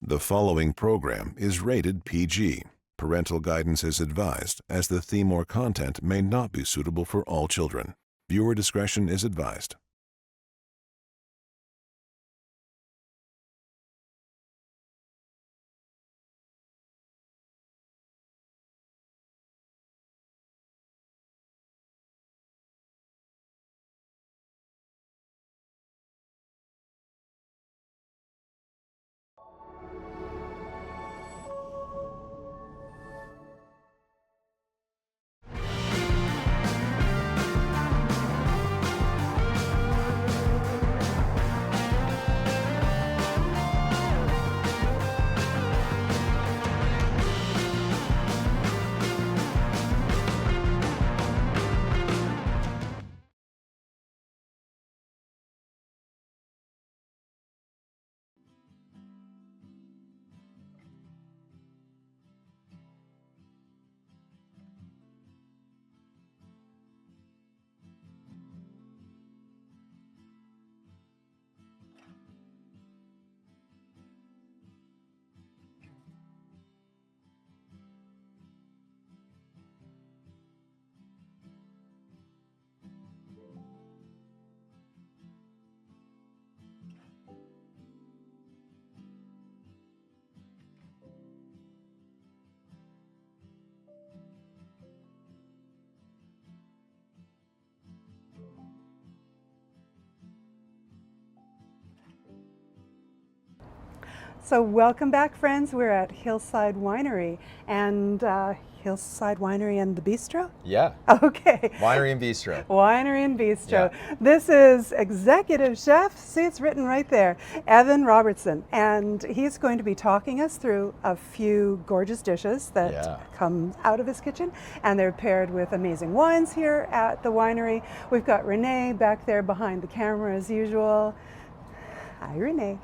The following program is rated PG. Parental guidance is advised, as the theme or content may not be suitable for all children. Viewer discretion is advised. So welcome back, friends. We're at Hillside Winery and Hillside Winery and the Bistro? Yeah. Okay. Winery and Bistro. Winery and Bistro. Yeah. This is Executive Chef, see it's written right there, Evan Robertson. And he's going to be talking us through a few gorgeous dishes that come out of his kitchen. And they're paired with amazing wines here at the winery. We've got Renee back there behind the camera as usual. Hi, Renee.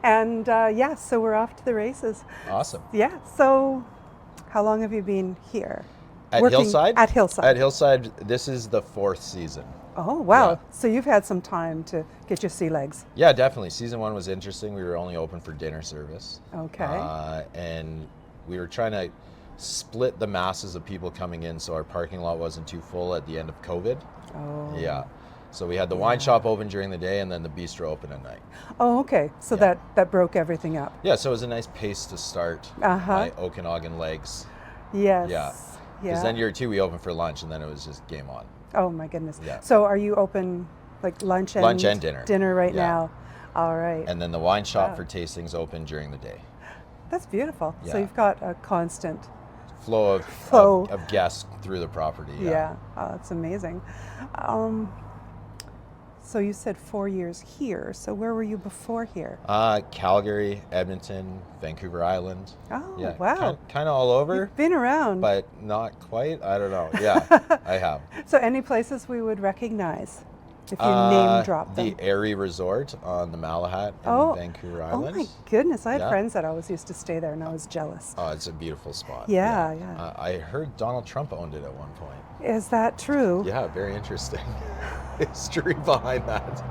And yes, so we're off to the races. Awesome. Yeah, so how long have you been here? At Working Hillside? At Hillside. At Hillside, this is the 4th season. Oh, wow. Yeah. So you've had some time to get your sea legs. Yeah, definitely. Season 1 was interesting. We were only open for dinner service. Okay. And we were trying to split the masses of people coming in so our parking lot wasn't too full at the end of COVID. Oh. Yeah. So we had the wine shop open during the day and then the bistro open at night. Oh, okay. So that broke everything up. Yeah, so it was a nice pace to start my Okanagan legs. Yes. Yeah. Because then year 2 we opened for lunch and then it was just game on. Oh my goodness. Yeah. So are you open like lunch and dinner? Dinner right now. All right. And then the wine shop for tastings open during the day. That's beautiful. Yeah. So you've got a constant flow of guests through the property. Yeah. Oh, that's amazing. So you said 4 years here. So where were you before here? Calgary, Edmonton, Vancouver Island. Oh, yeah, wow. Kind of all over. You've been around. But not quite. I don't know. Yeah, I have. So any places we would recognize if you name drop them? The Airy Resort on the Malahat in Vancouver Island. Oh my goodness. I had friends that always used to stay there and I was jealous. Oh, it's a beautiful spot. Yeah. I heard Donald Trump owned it at one point. Is that true? Yeah, very interesting history behind that.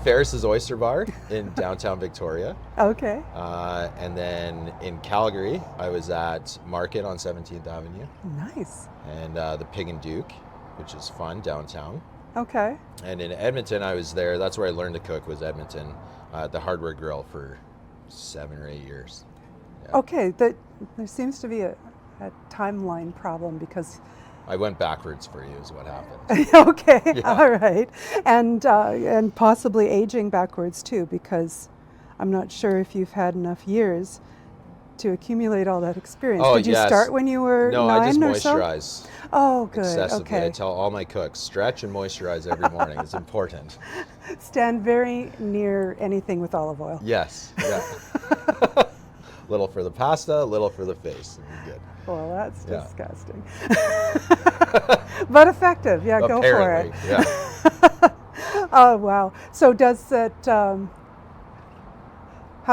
Ferris's Oyster Bar in downtown Victoria. Okay. And then in Calgary, I was at Market on 17th Avenue. Nice. And the Pig and Duke, which is fun, downtown. Okay. And in Edmonton, I was there. That's where I learned to cook, was Edmonton, the Hardware Grill for 7 or 8 years. Yeah. Okay, there seems to be a timeline problem because I went backwards for you is what happened. Okay, all right. And possibly aging backwards too, because I'm not sure if you've had enough years to accumulate all that experience. Oh, Did you start when you were 9 or so? No, I just moisturize. Oh, good. Excessively. Okay. I tell all my cooks, stretch and moisturize every morning. It's important. Stand very near anything with olive oil. Yes. Yeah. Little for the pasta, little for the face. It'd be good. Well, that's disgusting. But effective. Yeah, apparently, go for it. Yeah. Oh, wow. So does it, how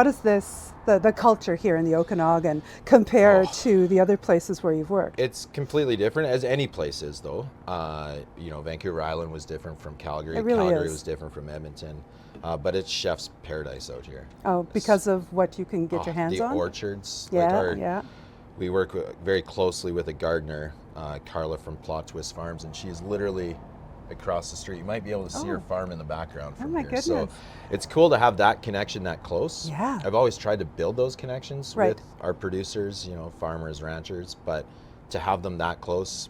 does this, the culture here in the Okanagan compare to the other places where you've worked? It's completely different, as any place is, though. Vancouver Island was different from Calgary. It really Calgary is. was different from Edmonton. but it's chef's paradise out here. Oh, because of what you can get your hands on? The orchards. Yeah, We work very closely with a gardener, Carla from Plot Twist Farms, and she's literally across the street. You might be able to see her farm in the background from here. Goodness. So it's cool to have that connection that close. Yeah. I've always tried to build those connections with our producers, you know, farmers, ranchers, but to have them that close,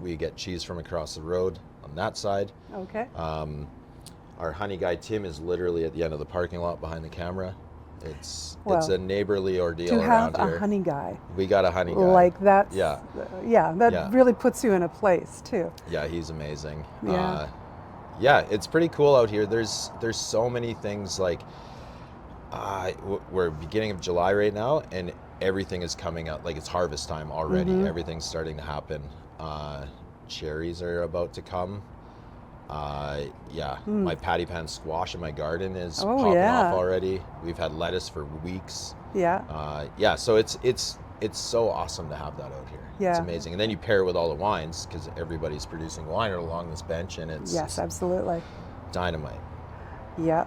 we get cheese from across the road on that side. Okay. Our honey guy, Tim, is literally at the end of the parking lot behind the camera. It's a neighborly ordeal around here. To have a honey guy. We got a honey guy. Like that's, that really puts you in a place too. Yeah, he's amazing. Yeah. It's pretty cool out here. There's so many things, like we're beginning of July right now, and everything is coming out. Like, it's harvest time already. Everything's starting to happen. Cherries are about to come. My patty pan squash in my garden is popping off already. We've had lettuce for weeks. So it's so awesome to have that out here. It's amazing. And then you pair it with all the wines, because everybody's producing wine along this bench, and it's absolutely dynamite. When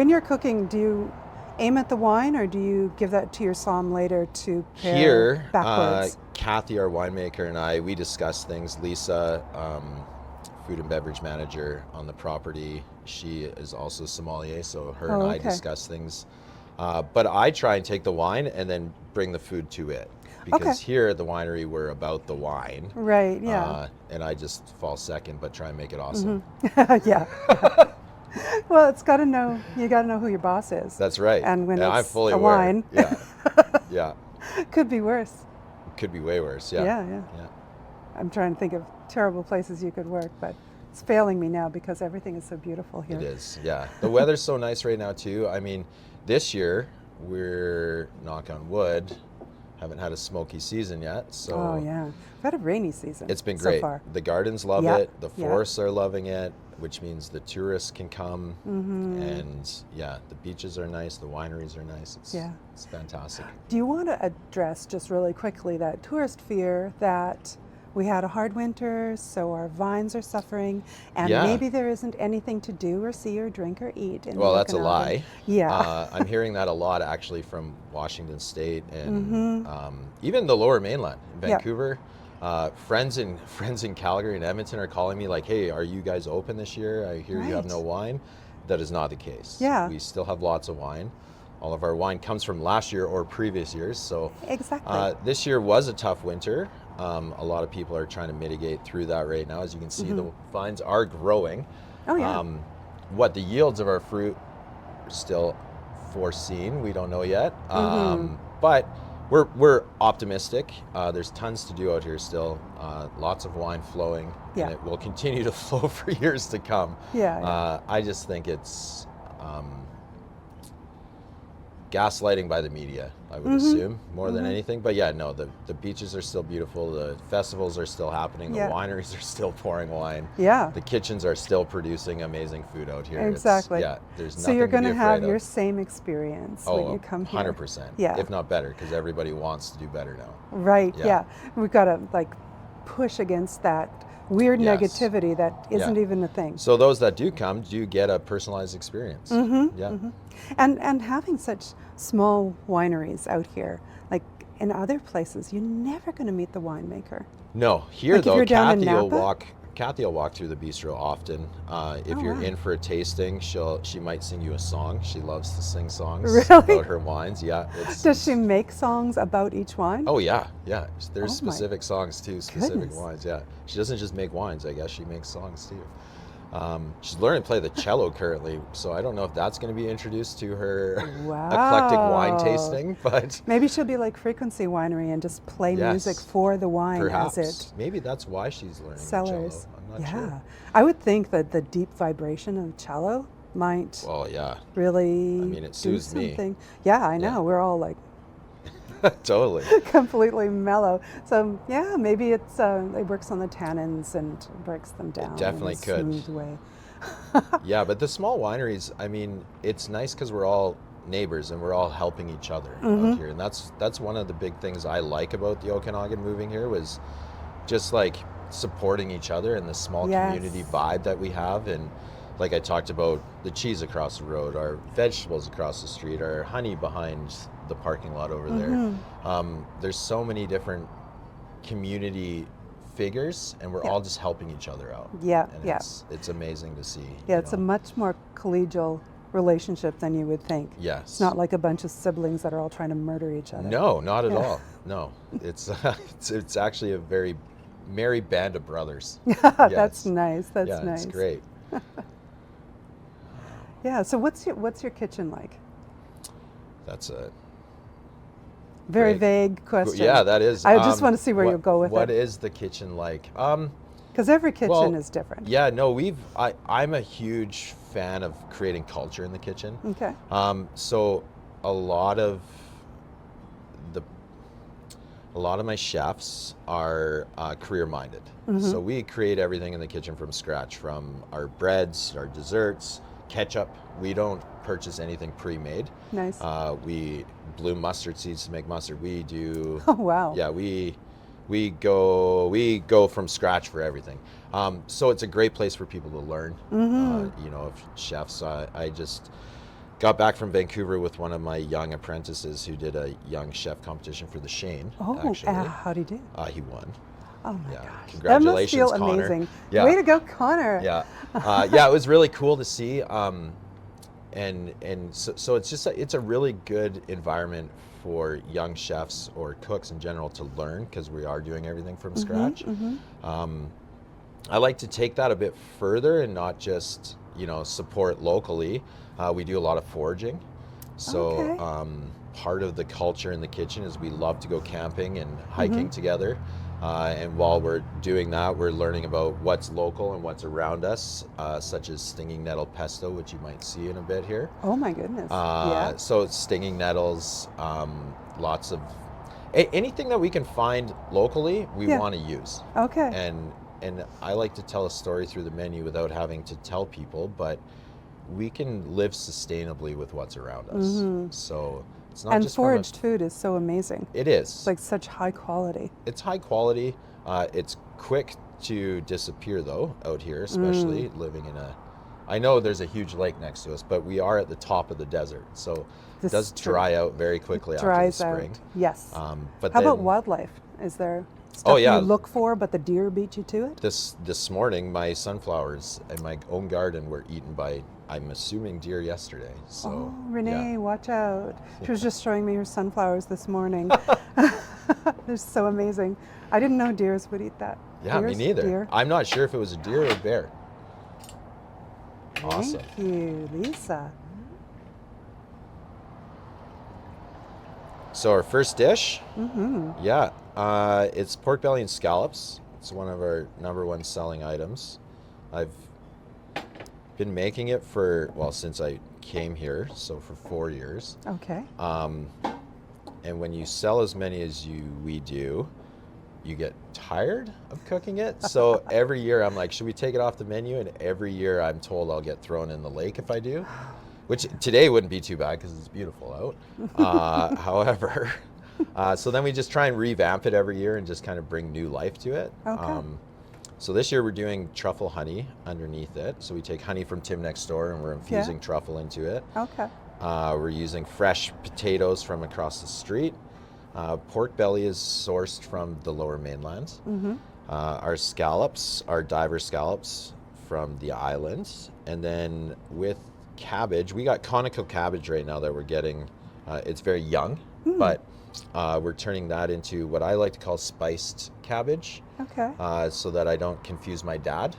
you're cooking, do you aim at the wine, or do you give that to your somm later to pair here backwards? Kathy, our winemaker, and I, we discuss things. Lisa, food and beverage manager on the property, she is also sommelier, so her and I discuss things. But I try and take the wine and then bring the food to it, because here at the winery we're about the wine. Right, yeah. And I just fall second, but try and make it awesome. Well, you got to know who your boss is. That's right. And when I'm it's fully a aware. wine, could be worse. Could be way worse. Yeah. I'm trying to think of terrible places you could work, but it's failing me now because everything is so beautiful here. It is, yeah. The weather's so nice right now too. I mean, this year we're, knock on wood, haven't had a smoky season yet. So we've had a rainy season. It's been great. So far. The gardens love it. The forests are loving it, which means the tourists can come. And the beaches are nice. The wineries are nice. It's fantastic. Do you want to address just really quickly that tourist fear that we had a hard winter, so our vines are suffering, and maybe there isn't anything to do or see or drink or eat in that's a lie. I'm hearing that a lot, actually, from Washington State and even the Lower Mainland in Vancouver. Friends in Calgary and Edmonton are calling me like, "Hey, are you guys open this year? I hear you have no wine." That is not the case. We still have lots of wine. All of our wine comes from last year or previous years. So this year was a tough winter. A lot of people are trying to mitigate through that right now. As you can see, the vines are growing. What the yields of our fruit are still foreseen, we don't know yet. But we're optimistic. There's tons to do out here still. Lots of wine flowing, and it will continue to flow for years to come. I just think it's gaslighting by the media, I would assume, more than anything. But the beaches are still beautiful. The festivals are still happening. The wineries are still pouring wine. The kitchens are still producing amazing food out here. Exactly. There's nothing so you're going to have your same experience when you come here. 100%. If not better, because everybody wants to do better now. Right. We've got to push against that weird negativity that isn't even a thing. So those that do come do get a personalized experience. And having such small wineries out here, like in other places, you're never going to meet the winemaker. No, here though, Kathy will walk through the bistro often. If you're in for a tasting, she might sing you a song. She loves to sing songs about her wines. Does she make songs about each wine? Oh yeah. There's specific songs too, specific wines. She doesn't just make wines. I guess she makes songs too. She's learning to play the cello currently, so I don't know if that's going to be introduced to her eclectic wine tasting, but maybe she'll be like Frequency Winery and just play music for the wine. Perhaps. Maybe that's why she's learning cello. I'm not sure. I would think that the deep vibration of cello might really it soothes me. Yeah, I know. We're all like totally completely mellow. So maybe it works on the tannins and breaks them down. It definitely in a could. Smooth way. But the small wineries, it's nice because we're all neighbors and we're all helping each other out here, and that's one of the big things I like about the Okanagan moving here, was just like supporting each other and the small community vibe that we have. And like I talked about, the cheese across the road, our vegetables across the street, our honey behind the parking lot over there. There's so many different community figures, and we're all just helping each other out. Yeah, and yeah. It's amazing to see. Yeah, it's a much more collegial relationship than you would think. Yes. It's not like a bunch of siblings that are all trying to murder each other. No, not at all. No, it's it's actually a very merry band of brothers. That's nice. That's nice. It's great. Yeah. So what's your kitchen like? That's a very great, vague question. Yeah, that is. I just want to see where you'll go with what it. What is the kitchen like? Because every kitchen is different. Yeah, no, I'm a huge fan of creating culture in the kitchen. Okay. So a lot of my chefs are career-minded. So we create everything in the kitchen from scratch, from our breads, our desserts, ketchup. We don't purchase anything pre-made. Nice. We bloom mustard seeds to make mustard. We do. Oh wow. Yeah, we go from scratch for everything. So it's a great place for people to learn. You know, of chefs. I just got back from Vancouver with one of my young apprentices who did a young chef competition for the Shane. Oh, actually. how'd he do? He won. Oh my Yeah, gosh. congratulations, that must feel Connor. amazing. Yeah. Way to go, Connor. Yeah. Yeah, it was really cool to see. So it's just it's a really good environment for young chefs or cooks in general to learn, because we are doing everything from scratch. I like to take that a bit further and not just, you know, support locally. We do a lot of foraging. So part of the culture in the kitchen is we love to go camping and hiking together. And while we're doing that, we're learning about what's local and what's around us, such as stinging nettle pesto, which you might see in a bit here. Oh my goodness. Yeah. So stinging nettles, lots of anything that we can find locally, we want to use. Okay. And I like to tell a story through the menu without having to tell people, but we can live sustainably with what's around us. So it's not just foraged food is so amazing. It is. It's like such high quality. It's high quality. It's quick to disappear though out here, especially living in I know there's a huge lake next to us, but we are at the top of the desert, so it does dry out very quickly after the spring. Out. Yes. But how about wildlife? Is there stuff you look for, but the deer beat you to it? This morning, my sunflowers in my own garden were eaten by, I'm assuming, deer yesterday. So, Renee, watch out. She was just showing me her sunflowers this morning. They're so amazing. I didn't know deers would eat that. Yeah, me neither. Deer. I'm not sure if it was a deer or a bear. Awesome. Thank you, Lisa. So our first dish, it's pork belly and scallops. It's one of our #1 selling items. I've been making it since I came here, so for 4 years. Okay. And when you sell as many as we do, you get tired of cooking it. So every year I'm like, should we take it off the menu? And every year I'm told I'll get thrown in the lake if I do. Which today wouldn't be too bad because it's beautiful out. However, so then we just try and revamp it every year and just kind of bring new life to it. Okay. So this year we're doing truffle honey underneath it. So we take honey from Tim next door and we're infusing truffle into it. Okay. We're using fresh potatoes from across the street. Pork belly is sourced from the Lower Mainland. Our scallops are diver scallops from the islands. And then with cabbage, we got conical cabbage right now that we're getting. It's very young, but we're turning that into what I like to call spiced cabbage. Okay. So that I don't confuse my dad,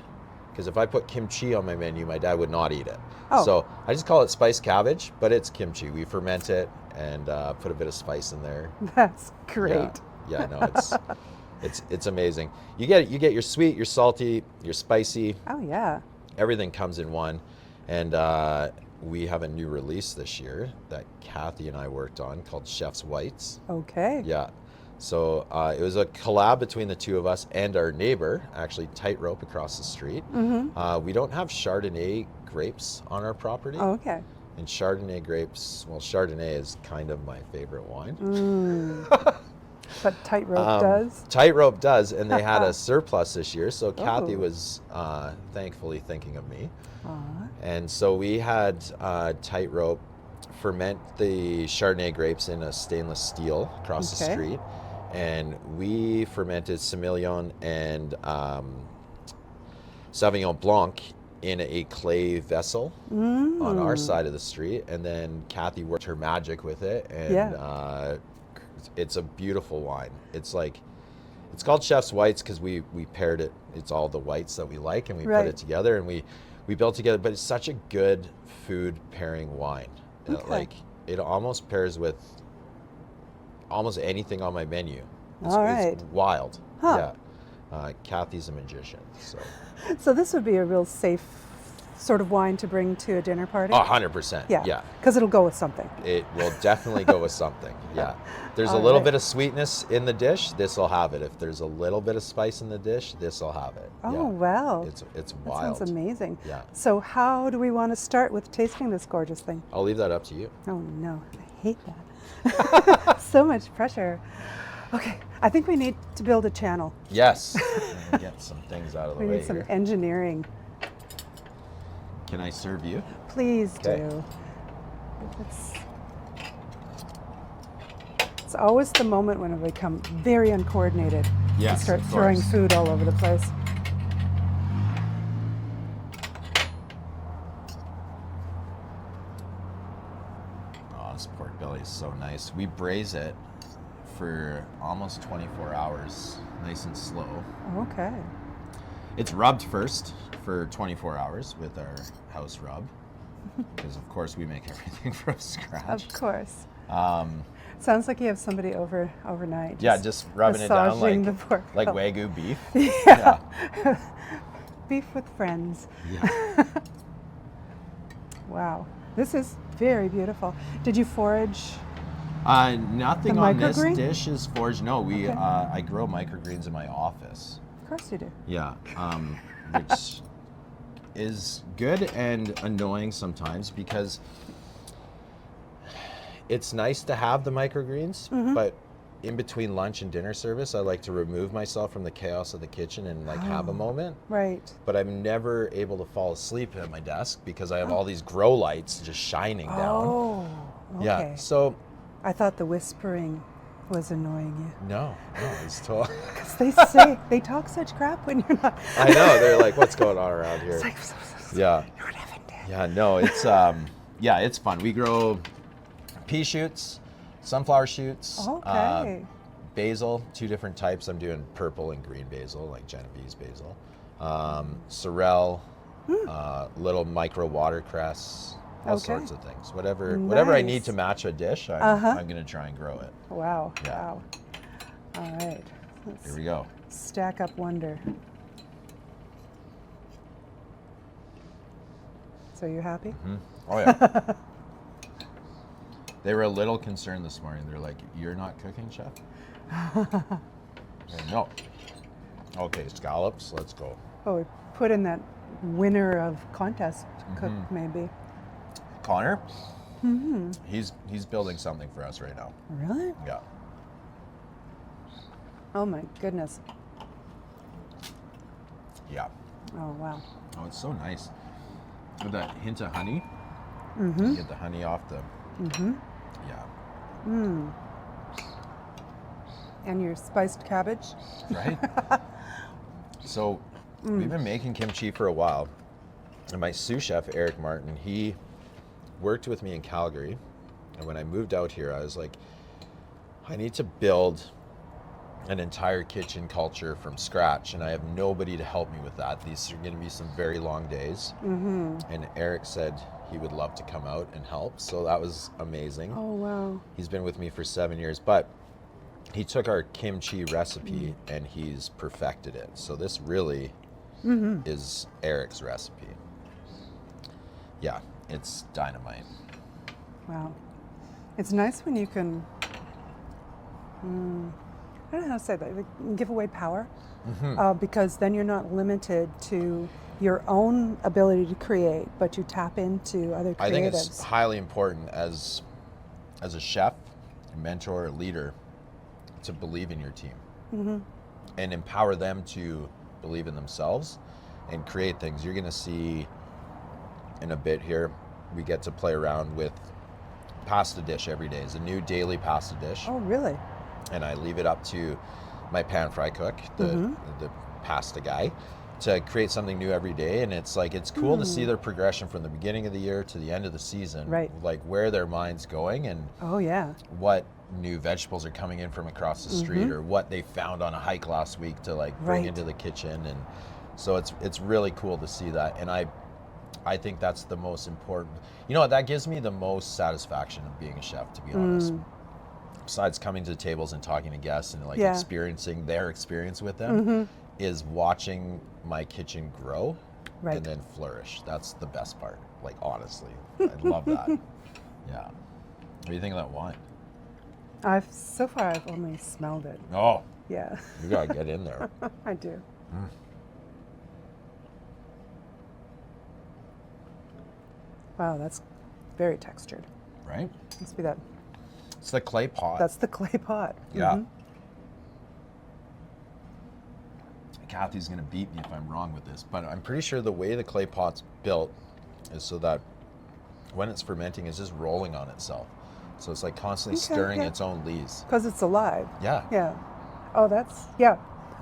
because if I put kimchi on my menu, my dad would not eat it. Oh. So I just call it spiced cabbage, but it's kimchi. We ferment it and put a bit of spice in there. That's great. Yeah, no, it's amazing. You get your sweet, your salty, your spicy. Oh yeah. Everything comes in one. And we have a new release this year that Kathy and I worked on called Chef's Whites. Okay. Yeah. So it was a collab between the two of us and our neighbor, actually Tightrope across the street. We don't have Chardonnay grapes on our property. Oh, okay. And Chardonnay grapes, well, Chardonnay is kind of my favorite wine. But Tightrope does? Tightrope does, and they had a surplus this year, so Kathy was thankfully thinking of me. And so we had Tightrope ferment the Chardonnay grapes in a stainless steel across the street, and we fermented Semillon and Sauvignon Blanc in a clay vessel on our side of the street, and then Kathy worked her magic with it, and it's a beautiful wine. It's called Chef's Whites because we paired it. It's all the whites that we like, and we put it together, and we built together. But it's such a good food pairing wine. Like it almost pairs with almost anything on my menu. It's wild. Kathy's a magician. So this would be a real safe sort of wine to bring to a dinner party? 100%. Yeah. Because it'll go with something. It will definitely go with something. Yeah. There's a little bit of sweetness in the dish. This will have it. If there's a little bit of spice in the dish, this will have it. Oh, wow. It's wild. That sounds amazing. Yeah. So how do we want to start with tasting this gorgeous thing? I'll leave that up to you. Oh, no. I hate that. So much pressure. Okay. I think we need to build a channel. Yes. Get some things out of the way. We need some engineering. Can I serve you? Please do. It's always the moment when I become very uncoordinated. Yes, and start throwing food all over the place. Oh, this pork belly is so nice. We braise it for almost 24 hours, nice and slow. Okay. It's rubbed first for 24 hours with our house rub, because of course we make everything from scratch. Of course. Sounds like you have somebody overnight. Yeah, just rubbing it down like Wagyu beef. Yeah. Beef with friends. Yeah. Wow. This is very beautiful. Did you forage? Nothing on this dish is foraged. No, I grow microgreens in my office. Of course you do. Yeah, which is good and annoying sometimes because it's nice to have the microgreens, but in between lunch and dinner service, I like to remove myself from the chaos of the kitchen and have a moment. Right. But I'm never able to fall asleep at my desk because I have all these grow lights just shining down. Oh, okay. Yeah, so. I thought the whispering was annoying you. No, it's totally. Because they talk such crap when you're not. I know, they're like, what's going on around here? It's like, yeah. You're not having that. Yeah, no, it's it's fun. We grow pea shoots, sunflower shoots, basil, 2 different types. I'm doing purple and green basil, like Genovese basil, sorrel, little micro watercress, all sorts of things. Whatever I need to match a dish, I'm going to try and grow it. Wow. Yeah. Wow. All right. Here we go. Stack up wonder. So you happy? Mm-hmm. Oh, yeah. They were a little concerned this morning. They're like, "You're not cooking, chef?" No. Okay, scallops, let's go. Oh, we put in that winner of contest cook, maybe. Connor? He's building something for us right now. Really? Yeah. Oh my goodness. Yeah. Oh, wow. Oh, it's so nice. With that hint of honey. You get the honey off the... Yeah. And your spiced cabbage. Right? So, we've been making kimchi for a while. And my sous chef, Eric Martin, he worked with me in Calgary. And when I moved out here, I was like, I need to build an entire kitchen culture from scratch, and I have nobody to help me with that. These are going to be some very long days. And Eric said he would love to come out and help, so that was amazing. Oh, wow. He's been with me for 7 years, but he took our kimchi recipe and he's perfected it. So this really is Eric's recipe. Yeah, it's dynamite. Wow. It's nice when you can, I don't know how to say that, like, give away power, because then you're not limited to your own ability to create, but you tap into other creatives. I think it's highly important as a chef, a mentor, a leader, to believe in your team and empower them to believe in themselves and create things. You're going to see in a bit here, we get to play around with pasta dish every day. It's a new daily pasta dish. Oh, really? And I leave it up to my pan fry cook, the pasta guy, to create something new every day. And it's like, it's cool to see their progression from the beginning of the year to the end of the season, right? Like where their mind's going and what new vegetables are coming in from across the street or what they found on a hike last week to like bring into the kitchen. And so it's really cool to see that. And I think that's the most important, you know what, that gives me the most satisfaction of being a chef, to be honest. Besides coming to the tables and talking to guests and like experiencing their experience with them, is watching my kitchen grow and then flourish. That's the best part, like honestly. I love that. Yeah. What do you think of that wine? So far I've only smelled it. Oh. Yeah. You gotta get in there. I do. Wow, that's very textured. Right? Must be that. It's the clay pot. That's the clay pot. Yeah. Kathy's going to beat me if I'm wrong with this, but I'm pretty sure the way the clay pot's built is so that when it's fermenting, it's just rolling on itself. So it's like constantly stirring its own lees. Because it's alive. Yeah. Yeah. Oh, that's,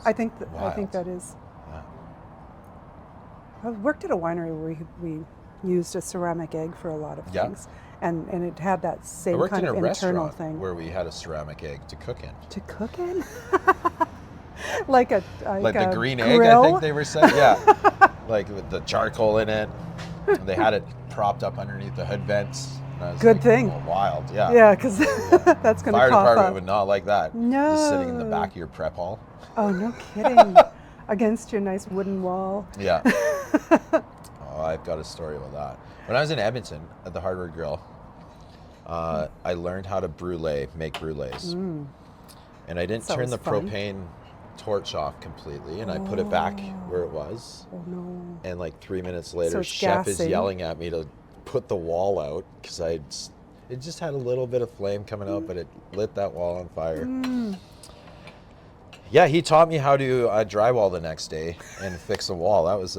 I think that is. Yeah. I worked at a winery where we used a ceramic egg for a lot of things. And it had that same kind of internal thing. Where we had a ceramic egg to cook in. To cook in? like the green grill? egg, I think they were saying. Yeah. Like with the charcoal in it. And they had it propped up underneath the hood vents. Good thing. Oh, wild, yeah. Yeah, because that's going to Fire cough department up. would not like that. No. Just sitting in the back of your prep hall. Oh, no kidding. Against your nice wooden wall. Yeah. Oh, I've got a story about that. When I was in Edmonton at the Hardware Grill, I learned how to make brulees. And I didn't turn the propane torch off completely, and I put it back where it was. Oh, no. And like 3 minutes later, So chef is gassing. yelling at me to put the wall out because it just had a little bit of flame coming out, but it lit that wall on fire. Yeah, he taught me how to drywall the next day and fix a wall. That was,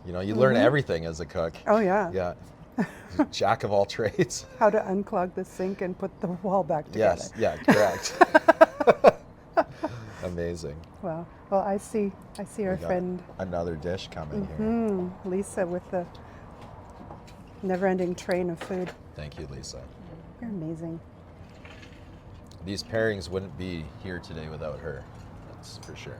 you learn everything as a cook. Oh, yeah. Yeah. Jack of all trades. How to unclog the sink and put the wall back together. Yes, yeah, correct. Amazing. Wow. Well, I see our friend Another dish coming here. Lisa with the never-ending train of food. Thank you, Lisa. You're amazing. These pairings wouldn't be here today without her. That's for sure.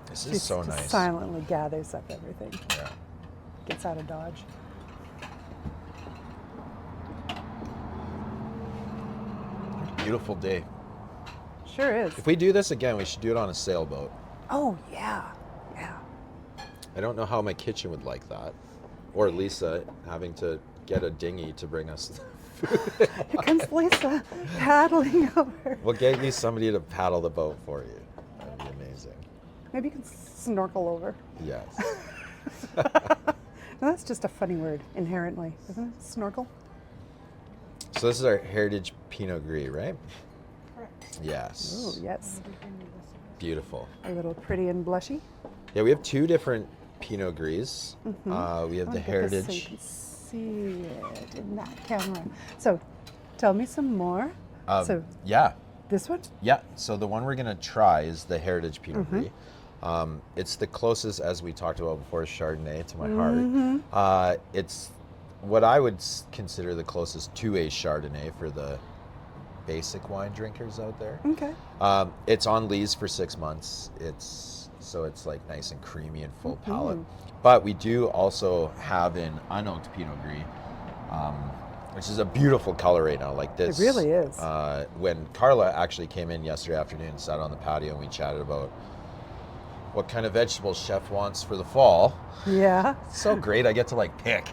This is so She nice. silently gathers up everything. Yeah. Gets out of Dodge. Beautiful day. Sure is. If we do this again, we should do it on a sailboat. Oh, yeah. Yeah. I don't know how my kitchen would like that. Or Lisa having to get a dinghy to bring us food. Here comes Lisa paddling over. We'll get you somebody to paddle the boat for you. That'd be amazing. Maybe you can snorkel over. Yes. No, that's just a funny word inherently, isn't it? Snorkel? So this is our Heritage Pinot Gris, right? Correct. Yes. Oh, yes. Beautiful. A little pretty and blushy. Yeah, we have two different Pinot Gris. We have the Heritage. So you can see it in that camera. So tell me some more. Yeah. This one? Yeah. So the one we're going to try is the Heritage Pinot Gris. It's the closest, as we talked about before, Chardonnay to my heart. It's what I would consider the closest to a Chardonnay for the basic wine drinkers out there. Okay. It's on lees for 6 months. It's like nice and creamy and full palate. But we do also have an unoaked Pinot Gris, which is a beautiful color right now. Like this. It really is. When Carla actually came in yesterday afternoon and sat on the patio and we chatted about what kind of vegetables chef wants for the fall. Yeah. It's so great. I get to like pick.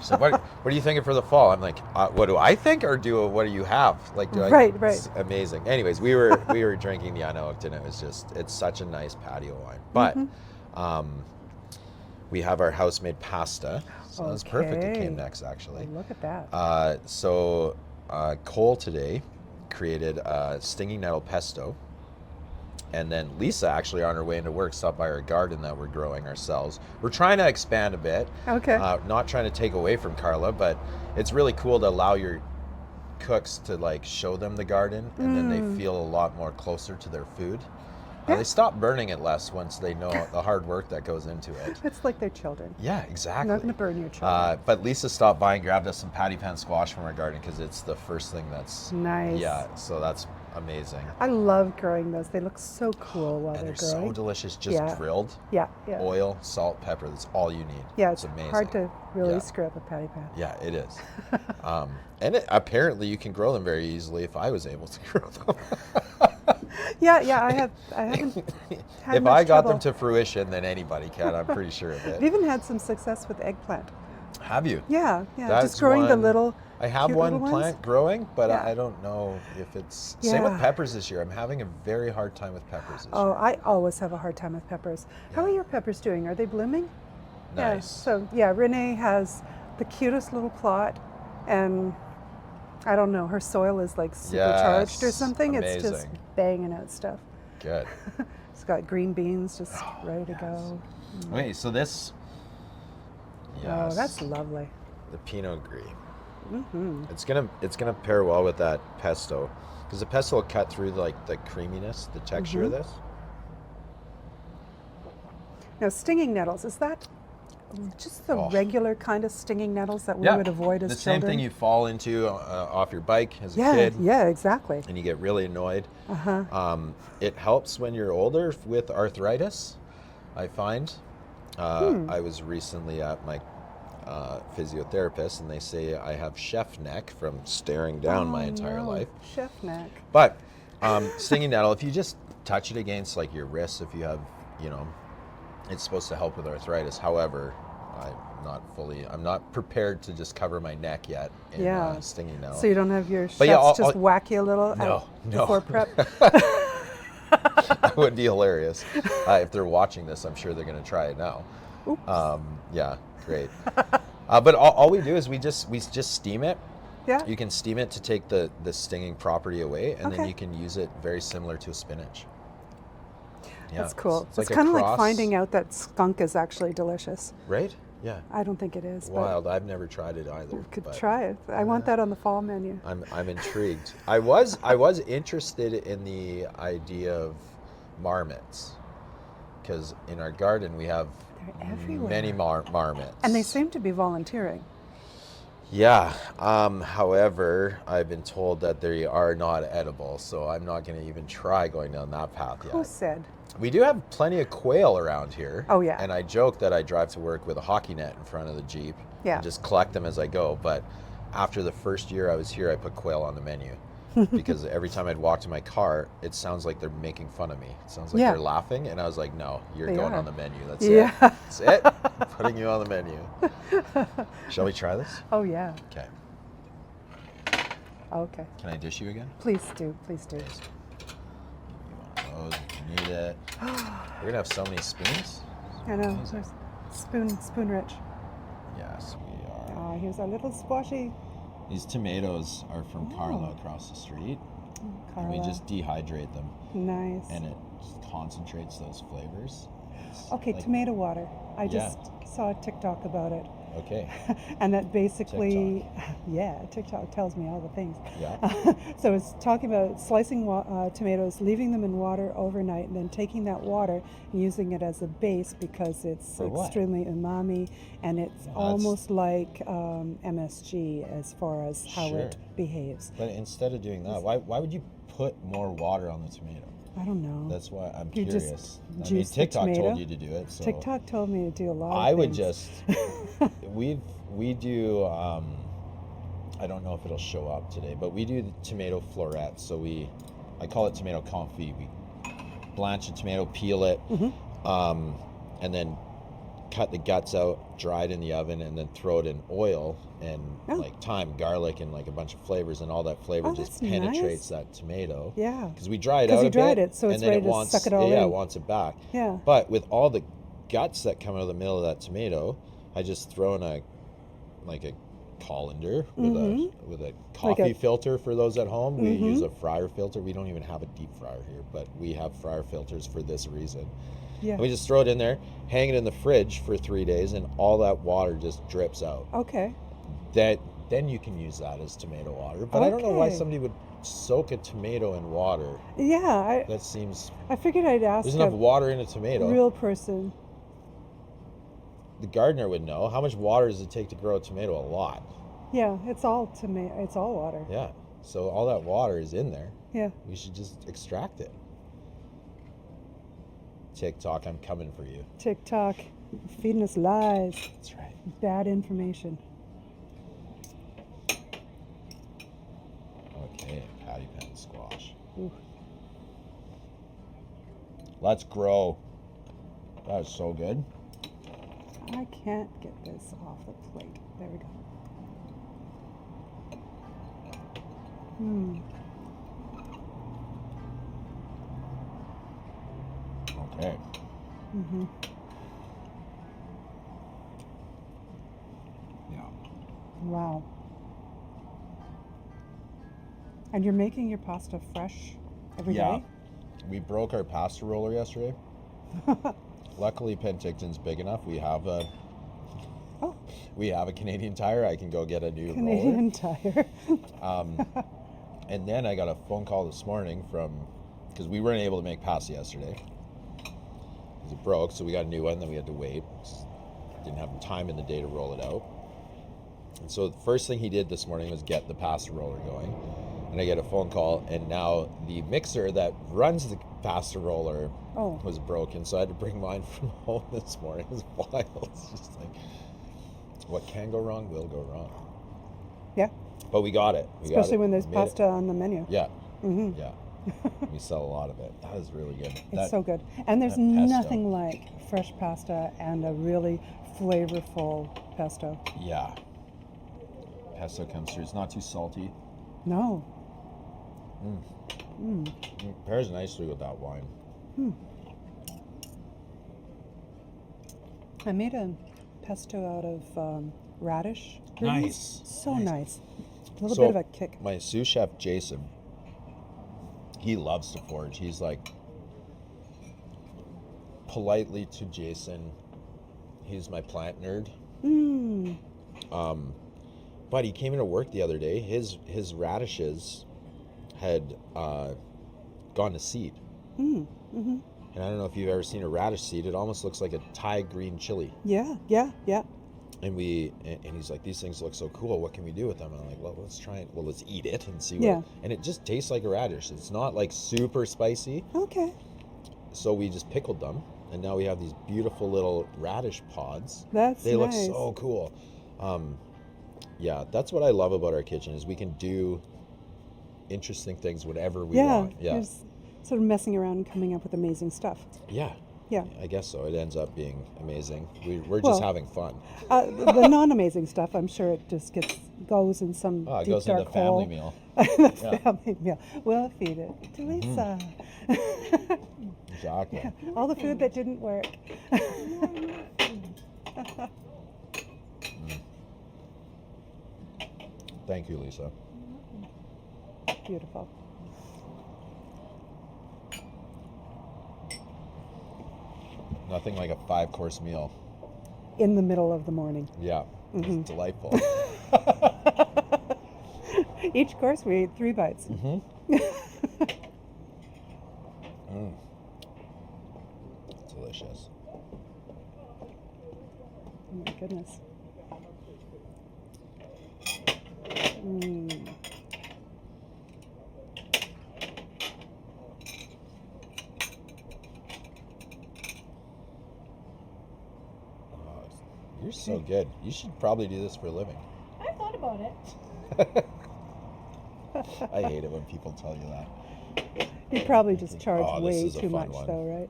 So what are you thinking for the fall? I'm like, what do I think, or what do you have? Like, Right. It's amazing. Anyways, we were drinking the unoaked, and it's such a nice patio wine. But we have our house-made pasta. So that's perfect. It came next, actually. Look at that. Cole today created a stinging nettle pesto. And then Lisa, actually on her way into work, stopped by our garden that we're growing ourselves. We're trying to expand a bit. Okay. Not trying to take away from Carla, but it's really cool to allow your cooks to like show them the garden, and then they feel a lot more closer to their food. They stop burning it less once they know the hard work that goes into it. It's like their children. Yeah, exactly. You're not going to burn your children. But Lisa stopped by and grabbed us some patty pan squash from our garden because it's the first thing that's nice. Yeah, so that's amazing. I love growing those. They look so cool while and they're they're growing. so delicious, just grilled. Yeah. Oil, salt, pepper. That's all you need. Yeah, it's amazing. Hard to really screw up a patty pan. Yeah, it is. And apparently you can grow them very easily. If I was able to grow them. Yeah. I haven't had if much I got trouble. them to fruition, then anybody can. I'm pretty sure of it. I've even had some success with eggplant. Have you? Yeah. That's just growing the one- little. I have cute one little plant ones. growing, but Yeah. I don't know if it's same with Yeah. peppers this year. I'm having a very hard time with peppers this Oh, year. I always have a hard time with peppers. How are your peppers doing? Are they blooming? Yeah. Nice. So Renee has the cutest little plot, and I don't know, her soil is like supercharged or Yes, something. It's just amazing. banging out stuff. Good. It's got green beans just ready to go. Wait, so this. Yes. Oh, that's lovely. The Pinot Gris. It's gonna pair well with that pesto, because the pesto will cut through like the creaminess, the texture of this. Now, stinging nettles, is that just the regular kind of stinging nettles that we would avoid as the children? same thing you fall into off your bike as a Yeah, kid. yeah, exactly. And you get really annoyed. It helps when you're older with arthritis, I find. I was recently at my physiotherapist, and they say I have chef neck from staring down my entire life. Chef neck. But stinging nettle, if you just touch it against like your wrists, if you have, it's supposed to help with arthritis. However, I'm not prepared to just cover my neck yet in stinging nettle. So you don't have your chefs But yeah, just whack you a little before prep? That would be hilarious. If they're watching this, I'm sure they're going to try it now. Oops. Yeah, great. But all we do is we just steam it. Yeah. You can steam it to take the stinging property away, and then Okay. you can use it very similar to a spinach. Yeah, That's cool. It's like a kind of like cross- finding out that skunk is actually delicious. Right? Yeah. I don't think it is. Wild. I've never tried it either. But you could but try it. I want that on the fall menu. I'm intrigued. I was interested in the idea of marmots, because in our garden we have They're everywhere. many marmots. And they seem to be volunteering. Yeah. However, I've been told that they are not edible, so I'm not going to even try going down that path yet. Who said? We do have plenty of quail around here. Oh, yeah. And I joke that I drive to work with a hockey net in front of the Jeep Yeah. and just collect them as I go. But after the first year I was here, I put quail on the menu because every time I'd walk to my car, it sounds like they're making fun of me. It sounds like they're laughing. And I was like, no, you're They going are. on the menu. That's Yeah. it. That's it. I'm putting you on the menu. Shall we try this? Oh, yeah. Okay. Okay. Can I dish you again? Please do. Please do. Please. Give me one of those if you need it. We're gonna have so many spoons. I know. There's spoon rich. Yes, we are. Here's our little squashy These tomatoes are from Carla across the street. And we Carla. just dehydrate them, Nice. and it just concentrates those flavors. It's Okay, like- tomato water. I Yeah. just saw a TikTok about it. Okay. And that basically, TikTok tells me all the things. Yeah. So it's talking about slicing tomatoes, leaving them in water overnight, and then taking that water and using it as a base because it's For what? extremely umami, and it's That's- almost like MSG as far as how Sure. it behaves. But instead of doing that, why would you put more water on the tomato? I don't know. That's why I'm You just curious. I mean, juice the TikTok tomato? told you to do it. So TikTok told me to do a lot of I would things. just we do I don't know if it'll show up today, but we do the tomato florets. So I call it tomato confit. We blanch a tomato, peel it, and then cut the guts out, dry it in the oven, and then throw it in oil and like thyme, garlic, and like a bunch of flavors, and all that flavor just that's penetrates nice. that tomato. Yeah. Because we dry it 'Cause out you a dried bit, it, so it's and then ready to wants, suck it all yeah, in. it wants it back. Yeah. But with all the guts that come out of the middle of that tomato, I just throw in a colander with a coffee filter for those at home. We use a fryer filter. We don't even have a deep fryer here, but we have fryer filters for this reason. Yeah. And we just throw it in there, hang it in the fridge for 3 days, and all that water just drips out. Okay. Then you can use that as tomato water. But I don't know why somebody would soak a tomato in water. Yeah. That seems... I figured I'd ask there's enough water in a tomato. Real person. The gardener would know. How much water does it take to grow a tomato? A lot. Yeah, it's all tomato. It's all water. Yeah. So all that water is in there. Yeah. We should just extract it. TikTok, I'm coming for you. TikTok, feeding us lies. That's right. Bad information. Okay, patty pan squash. Ooh. Let's grow. That is so good. I can't get this off the plate. There we go. Okay. Yeah. Wow. And you're making your pasta fresh every day? Yeah. We broke our pasta roller yesterday. Luckily, Penticton's big enough. We have a Canadian Tire. I can go get a new Canadian Tire. And then I got a phone call this morning because we weren't able to make pasta yesterday. It broke, so we got a new one. Then we had to wait. Didn't have time in the day to roll it out. And so the first thing he did this morning was get the pasta roller going. And I get a phone call, and now the mixer that runs the pasta roller was broken. So I had to bring mine from home this morning. It was wild. It's just like, what can go wrong will go wrong. Yeah. But we got it. Especially when there's pasta on the menu. Yeah. Yeah. We sell a lot of it. That is really good. It's so good. And there's nothing like fresh pasta and a really flavorful pesto. Yeah. Pesto comes through. It's not too salty. No. Pairs nicely with that wine. I made a pesto out of radish. Nice. So nice. A little bit of a kick. My sous chef, Jason, he loves to forage. He's like, politely to Jason, he's my plant nerd. But he came into work the other day. His radishes had gone to seed. And I don't know if you've ever seen a radish seed. It almost looks like a Thai green chili. Yeah. And he's like, these things look so cool. What can we do with them? And I'm like, well, let's try it. Well, let's eat it and see what. And it just tastes like a radish. It's not like super spicy. Okay. So we just pickled them, and now we have these beautiful little radish pods. They look so cool. Yeah, that's what I love about our kitchen is we can do interesting things whenever we want. Yeah. There's sort of messing around and coming up with amazing stuff. Yeah. Yeah. I guess so. It ends up being amazing. We're just having fun. The non-amazing stuff, I'm sure it just goes in some it deep goes dark in the family meal. Family meal. We'll feed it to Lisa. Exactly. Yeah. All the food that didn't work. Thank you, Lisa. Beautiful. Nothing like a 5-course meal. In the middle of the morning. Yeah, it's delightful. Each course we ate 3 bites. Delicious. Oh my goodness. You're so good. You should probably do this for a living. I thought about it. I hate it when people tell you that. You probably just charge way too much, though, right?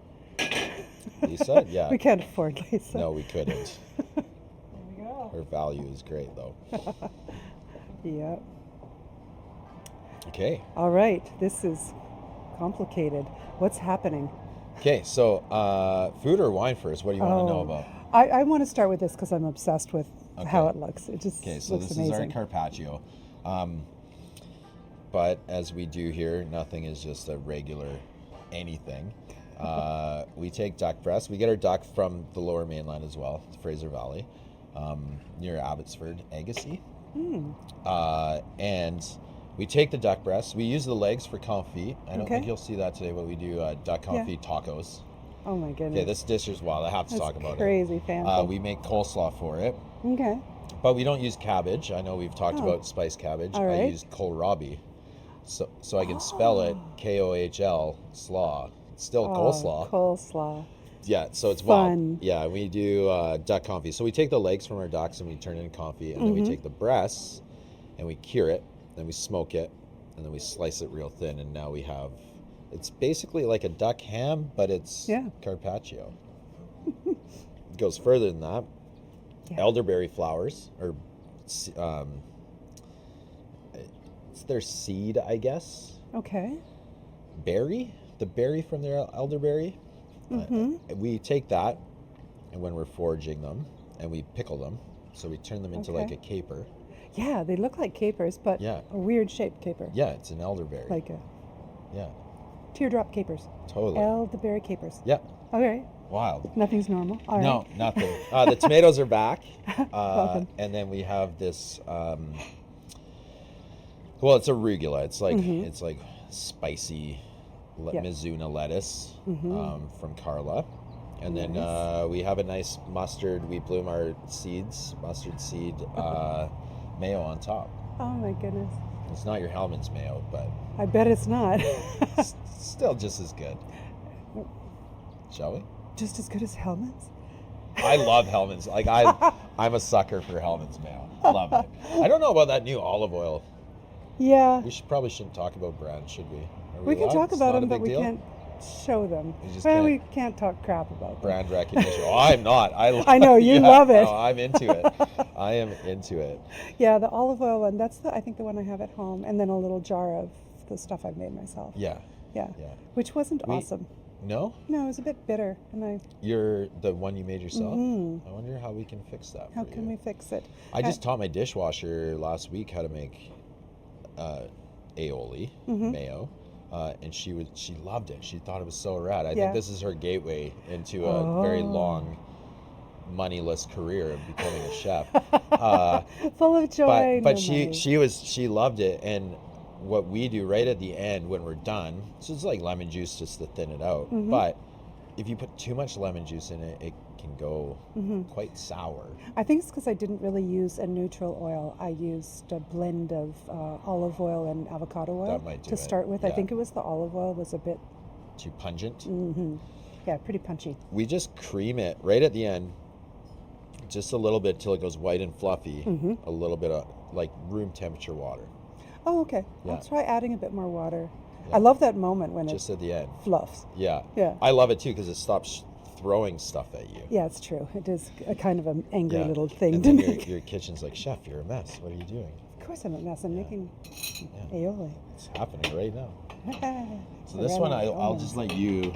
Lisa? Yeah. We can't afford Lisa. No, we couldn't. There we go. Her value is great, though. Yep. Okay. All right. This is complicated. What's happening? Okay, so food or wine first? What do you want to know about? I want to start with this because I'm obsessed with how it looks. It just so looks this amazing. is our carpaccio. But as we do here, nothing is just a regular anything. We take duck breast. We get our duck from the Lower Mainland as well, Fraser Valley, near Abbotsford, Agassiz. And we take the duck breast. We use the legs for confit. I don't think you'll see that today, but we do duck confit tacos. Oh my goodness. Okay, this dish is wild. I have to talk about it. Crazy fancy. We make coleslaw for it. Okay. But we don't use cabbage. I know we've talked about spiced cabbage. All right. I use kohlrabi. So I can spell it Kohl, slaw. It's still coleslaw. Coleslaw. Yeah, so it's fun. Wild. Yeah, we do duck confit. So we take the legs from our ducks and we turn it into confit, and then we take the breasts and we cure it, then we smoke it, and then we slice it real thin, and now we have, it's basically like a duck ham, but it's carpaccio. It goes further than that. Yeah. Elderberry flowers, or it's their seed, I guess. Okay. The berry from their elderberry. We take that, and when we're foraging them, and we pickle them, so we turn them into like a caper. Yeah, they look like capers, but a weird shaped caper. Yeah, it's an elderberry. Like a teardrop capers. Totally. Elderberry capers. Yeah. Okay. Wild. Nothing's normal. All no, right. Nothing. The tomatoes are back. Welcome. And then we have this. Well, it's arugula. It's like spicy Mizuna lettuce from Carla. And then we have a nice mustard. We bloom our seeds, mustard seed mayo on top. Oh my goodness. It's not your Hellman's mayo, but I bet it's not. still just as good. Shall we? Just as good as Hellman's? I love Hellman's. Like I'm a sucker for Hellman's mayo. Love it. I don't know about that new olive oil. Yeah. We probably shouldn't talk about brands, should we? We can talk about them, but we can't show them. We can't talk crap about them. Brand recognition. Oh, I'm not. I know, you love it. No, I'm into it. I am into it. Yeah, the olive oil one, that's I think the one I have at home, and then a little jar of the stuff I've made myself. Yeah. Which wasn't awesome. No? No, it was a bit bitter. You're the one you made yourself? I wonder how we can fix that How can we fix it? I just taught my dishwasher last week how to make aioli mayo, and she loved it. She thought it was so rad. I think this is her gateway into a very long, moneyless career of becoming a chef. Full of joy. But she loved it, and what we do right at the end when we're done, so it's like lemon juice just to thin it out. But if you put too much lemon juice in it, it can go quite sour. I think it's because I didn't really use a neutral oil. I used a blend of olive oil and avocado oil to start with. Yeah. I think it was the olive oil was a bit too pungent. Yeah, pretty punchy. We just cream it right at the end, just a little bit till it goes white and fluffy. A little bit of like room temperature water. Oh, okay. Yeah. I'll try adding a bit more water. Yeah. I love that moment when just at the end fluffs. Yeah. I love it too because it stops throwing stuff at you. Yeah, it's true. It is a kind of an angry little thing and to then make. Your kitchen's like, chef, you're a mess. What are you doing? Of course I'm a mess. I'm making aioli. It's happening right now. So this one, I'll just let you.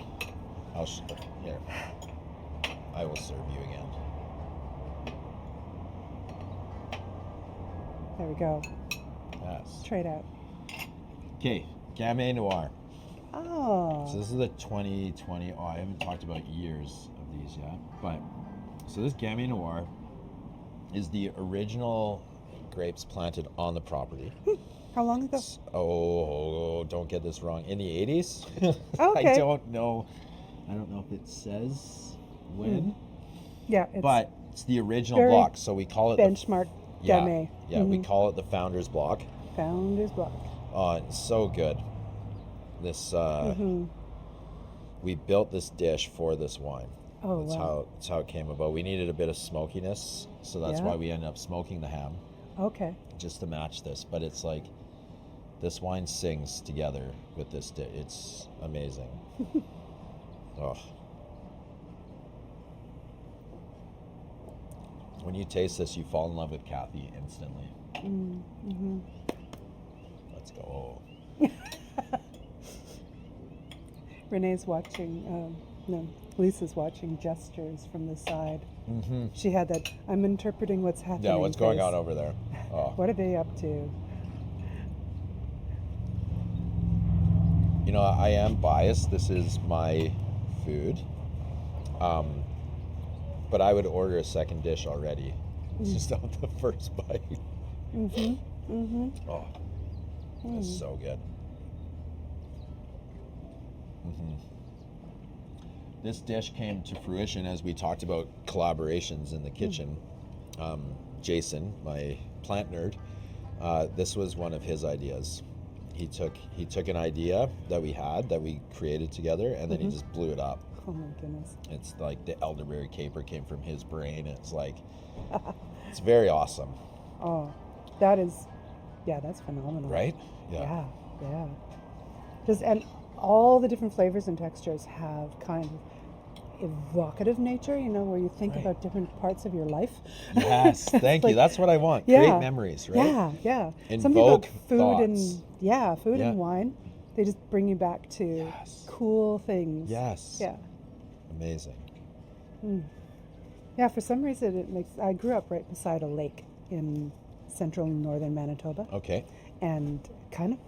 Here. I will serve you again. There we go. Yes. Trade out. Okay, Gamay Noir. Oh. So this is the 2020. Oh, I haven't talked about years of these yet, but so this Gamay Noir is the original grapes planted on the property. How long ago? Oh, don't get this wrong. In the 80s? Okay. I don't know if it says when. Yeah. But it's the original block, so we call it benchmark Gamay. Yeah, we call it the Founder's Block. Founder's Block. Oh, it's so good. This we built this dish for this wine. Oh, that's how it came about. We needed a bit of smokiness, so that's why we ended up smoking the ham. Okay. Just to match this, but it's like this wine sings together with this dish. It's amazing. Oh. When you taste this, you fall in love with Kathy instantly. Let's go. Renee's watching No. Lisa's watching gestures from the side. Mm-hmm. She had that, I'm interpreting what's happening. Yeah, what's going face. on over there? Oh. What are they up to? You know, I am biased. This is my food. But I would order a second dish already. It's just on the first bite. Mm-hmm. Mm-hmm. Oh, that's so good. Mm-hmm. This dish came to fruition as we talked about collaborations in the kitchen. Jason, my plant nerd, this was one of his ideas. He took an idea that we had, that we created together, and then he just blew it up. Oh my goodness. It's like the elderberry caper came from his brain. It's like, it's very awesome. Oh, that is, yeah, that's phenomenal. Right? Yeah, yeah. Just, and all the different flavors and textures have kind of evocative nature, you know, where you think about different parts of your life. Yes, thank you. That's what I want. Yeah. Create memories, right? Yeah, yeah. Invoke Something about food thoughts. Food and wine. They just bring you back to cool things. Yes. Yeah. Amazing. Yeah, for some reason it makes, I grew up right beside a lake in central northern Manitoba. Okay. And kind of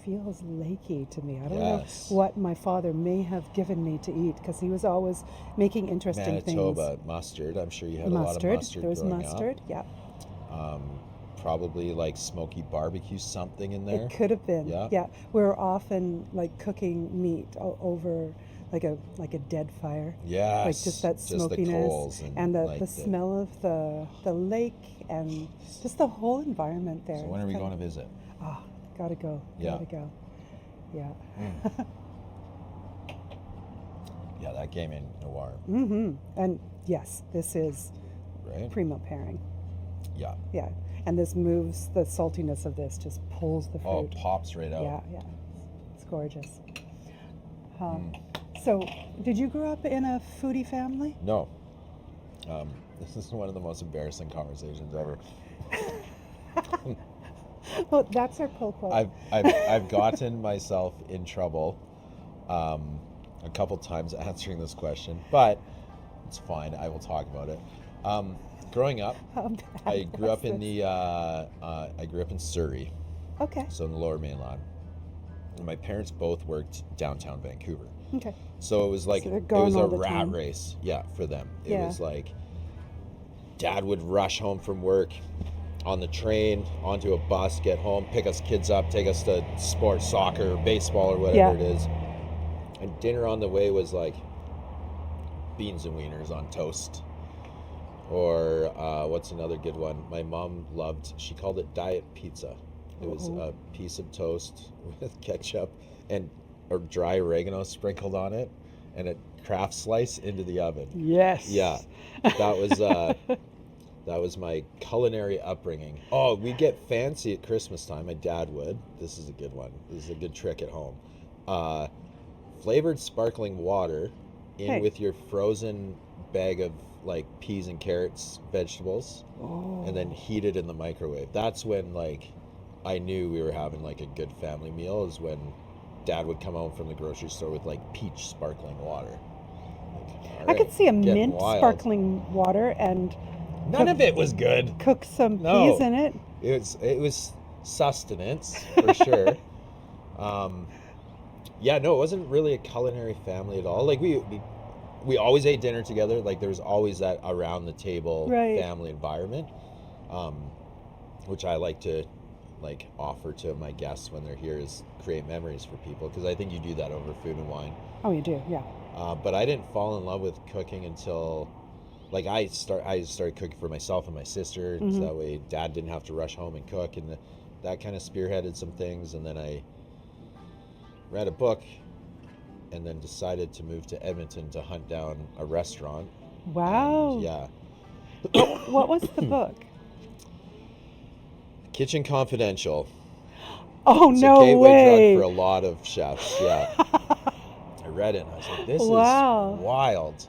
feels lakey to me. I don't Yes. know what my father may have given me to eat, because he was always making interesting Manitoba mustard. I'm sure you had a lot of mustard There was growing mustard, up. yeah. Probably like smoky barbecue, something in there. It could have been. Yeah. Yeah. We were often like cooking meat over like a dead fire. Yes. Like just that the smokiness coals and the, like the smell of the lake and just the whole environment there. So when are we going to visit? Oh, gotta go. Yeah. Gotta go. Yeah. Yeah, that came in noir. And yes, this is Right? primo pairing. Yeah. Yeah. And this moves, the saltiness of this just pulls the fruit. Oh, it pops right out. Yeah, yeah. It's gorgeous. So, did you grow up in a foodie family? No. This is one of the most embarrassing conversations ever. Well, that's our pull quote. I've gotten myself in trouble a couple times answering this question, but it's fine. I will talk about it. Growing up, I grew up in I grew up in Surrey. Okay. So in the Lower Mainland. And my parents both worked downtown Vancouver. Okay. So it was like, So they're it gone was all a the rat time. race. Yeah, for them. It Yeah. was like, Dad would rush home from work on the train, onto a bus, get home, pick us kids up, take us to sports, soccer, or baseball, or whatever it is. And dinner on the way was like beans and wieners on toast. Or what's another good one? My mom loved, she called it diet pizza. It was a piece of toast with ketchup and a dry oregano sprinkled on it and a Kraft slice into the oven. Yes. Yeah, that was my culinary upbringing. Oh, we get fancy at Christmas time. My dad would. This is a good one. This is a good trick at home. Flavored sparkling water in with your frozen bag of like peas and carrots, vegetables, and then heat it in the microwave. That's when like I knew we were having like a good family meal, is when Dad would come home from the grocery store with like peach sparkling water. Like, I could see a mint wild. sparkling water and None of it was good. cook some peas in it. It was sustenance for sure. Yeah, no, it wasn't really a culinary family at all. Like we always ate dinner together. Like there was always that around the table family environment, which I like to like offer to my guests when they're here, is create memories for people, because I think you do that over food and wine. Oh, you do, yeah. But I didn't fall in love with cooking until like I started cooking for myself and my sister, so that way Dad didn't have to rush home and cook, and that kind of spearheaded some things. And then I read a book and then decided to move to Edmonton to hunt down a restaurant. Wow. And, yeah. What was the book? Kitchen Confidential. Oh, It's no a gateway way. drug for a lot of chefs. Yeah. I read it and I was like, this Wow. is wild.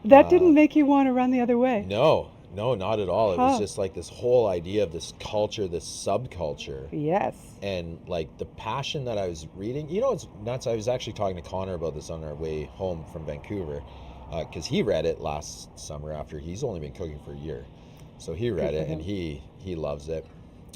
That didn't make you want to run the other way. No, No, not at all. It was just like this whole idea of this culture, this subculture. Yes. And like the passion that I was reading, you know, it's nuts. I was actually talking to Connor about this on our way home from Vancouver, because he read it last summer after he's only been cooking for a year. So he read it and he loves it.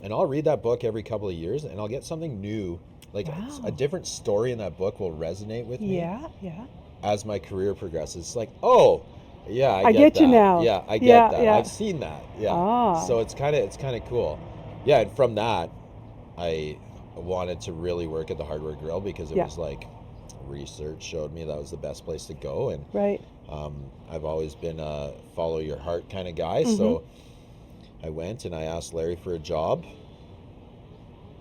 And I'll read that book every couple of years and I'll get something new. Like a different story in that book will resonate with me. Yeah, yeah. As my career progresses. It's like, oh, yeah, I get that. You now. Yeah, I get that. Yeah. I've seen that. Yeah. So it's kind of cool. Yeah, and from that, I wanted to really work at the Hardware Grill because it was like research showed me that was the best place to go. And I've always been a follow your heart kind of guy. So I went and I asked Larry for a job.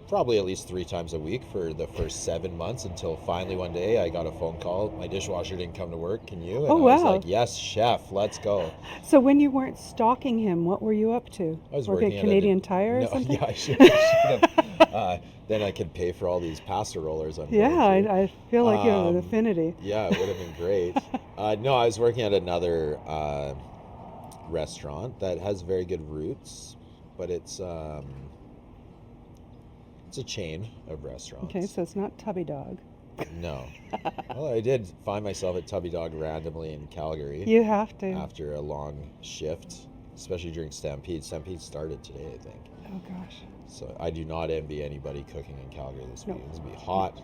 Probably at least 3 times a week for the first 7 months until finally one day I got a phone call. My dishwasher didn't come to work. Can you? And I was like, yes, chef, let's go. So when you weren't stalking him, what were you up to? I was working at Canadian Tire or no, something? Yeah, I should have. Then I could pay for all these pasta rollers. I feel like you have an affinity. Yeah, it would have been great. No, I was working at another restaurant that has very good roots, but it's a chain of restaurants. Okay, so it's not Tubby Dog. No. Well, I did find myself at Tubby Dog randomly in Calgary. You have to. After a long shift, especially during Stampede. Stampede started today, I think. Oh, gosh. So I do not envy anybody cooking in Calgary this week. It's going to be hot,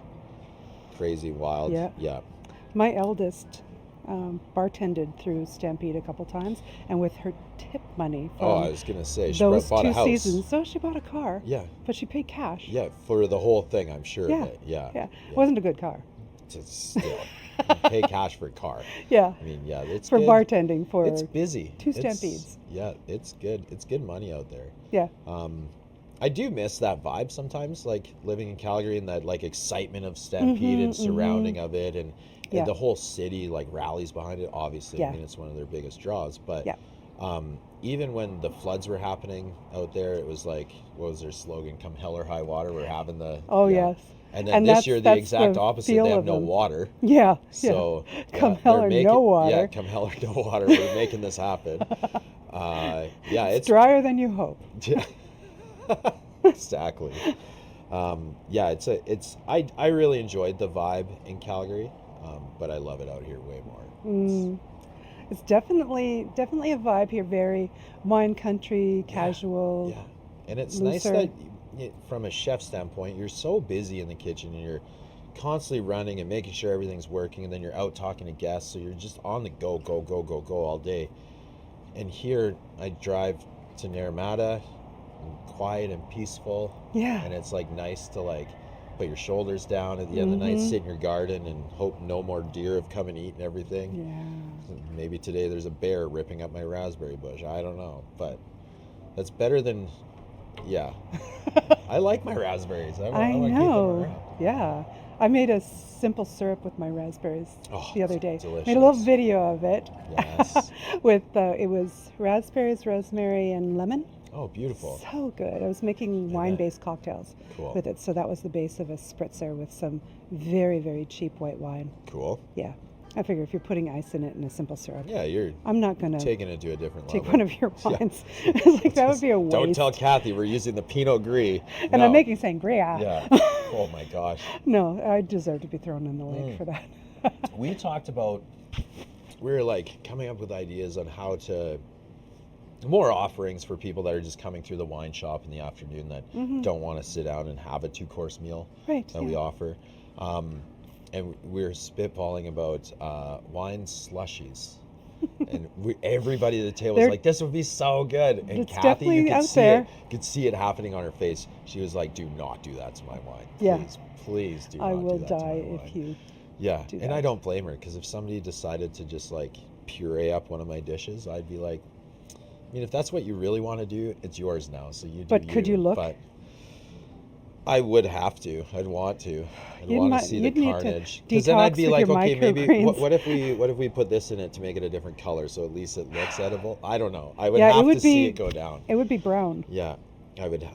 crazy, wild. Yeah. My eldest bartended through Stampede a couple times, and with her tip money from I was gonna say she those bought 2 a house. Seasons, so she bought a car. Yeah, but she paid cash. Yeah, for the whole thing, I'm sure. Yeah, of it. Yeah. It wasn't a good car. It's still, you pay cash for a car. Yeah, I mean, yeah, it's for good. bartending for it's busy. 2 Stampedes. Yeah, it's good. It's good money out there. Yeah. I do miss that vibe sometimes, like living in Calgary and that like excitement of Stampede and surrounding of it, and the whole city like rallies behind it. Obviously, I mean it's one of their biggest draws. But even when the floods were happening out there, it was like, what was their slogan? "Come hell or high water." We're having the yes. And then this year the exact opposite. They have no water. Yeah. So come hell or no water. Yeah, come hell or no water. We're making this happen. It's drier than you hope. Yeah. Exactly. I really enjoyed the vibe in Calgary, but I love it out here way more. It's definitely a vibe here, very wine country, casual. Yeah. And it's looser. nice that from a chef standpoint, you're so busy in the kitchen and you're constantly running and making sure everything's working, and then you're out talking to guests, so you're just on the go all day. And here I drive to Naramata, quiet and peaceful. Yeah. And it's like nice to like put your shoulders down at the end of the night, sit in your garden and hope no more deer have come and eaten everything. Yeah. Maybe today there's a bear ripping up my raspberry bush. I don't know. But that's better than I like my raspberries. I know. keep them around. Yeah. I made a simple syrup with my raspberries the other day. Delicious. Made a little video of it. Yes. With it was raspberries, rosemary, and lemon. Oh, beautiful. So good. I was making wine-based cocktails with it. So that was the base of a spritzer with some very, very cheap white wine. Cool. Yeah. I figure if you're putting ice in it in a simple syrup. Yeah, I'm not going to taking it to a different take level. one of your wines. It's like, that would be a waste. Don't tell Kathy we're using the Pinot Gris. And I'm making sangria. Yeah. Oh my gosh. No, I deserve to be thrown in the lake for that. We talked about, we were like coming up with ideas on how to, more offerings for people that are just coming through the wine shop in the afternoon that don't want to sit down and have a 2-course meal that we offer. And we're spitballing about wine slushies. And everybody at the table was like, this would be so good. And Kathy, you could see it happening on her face. She was like, do not do that to my wine. Please do not do that to my wine. I will die if you do that. And I don't blame her, because if somebody decided to just like puree up one of my dishes, I'd be like, I mean, if that's what you really want to do, it's yours now. So you do. But could you look? But I would have to. I'd want to. I'd want to see the carnage. Because then I'd be like, okay, maybe what if we put this in it to make it a different color, so at least it looks edible? I don't know. I would have to see it go down. It would be brown. Yeah, I would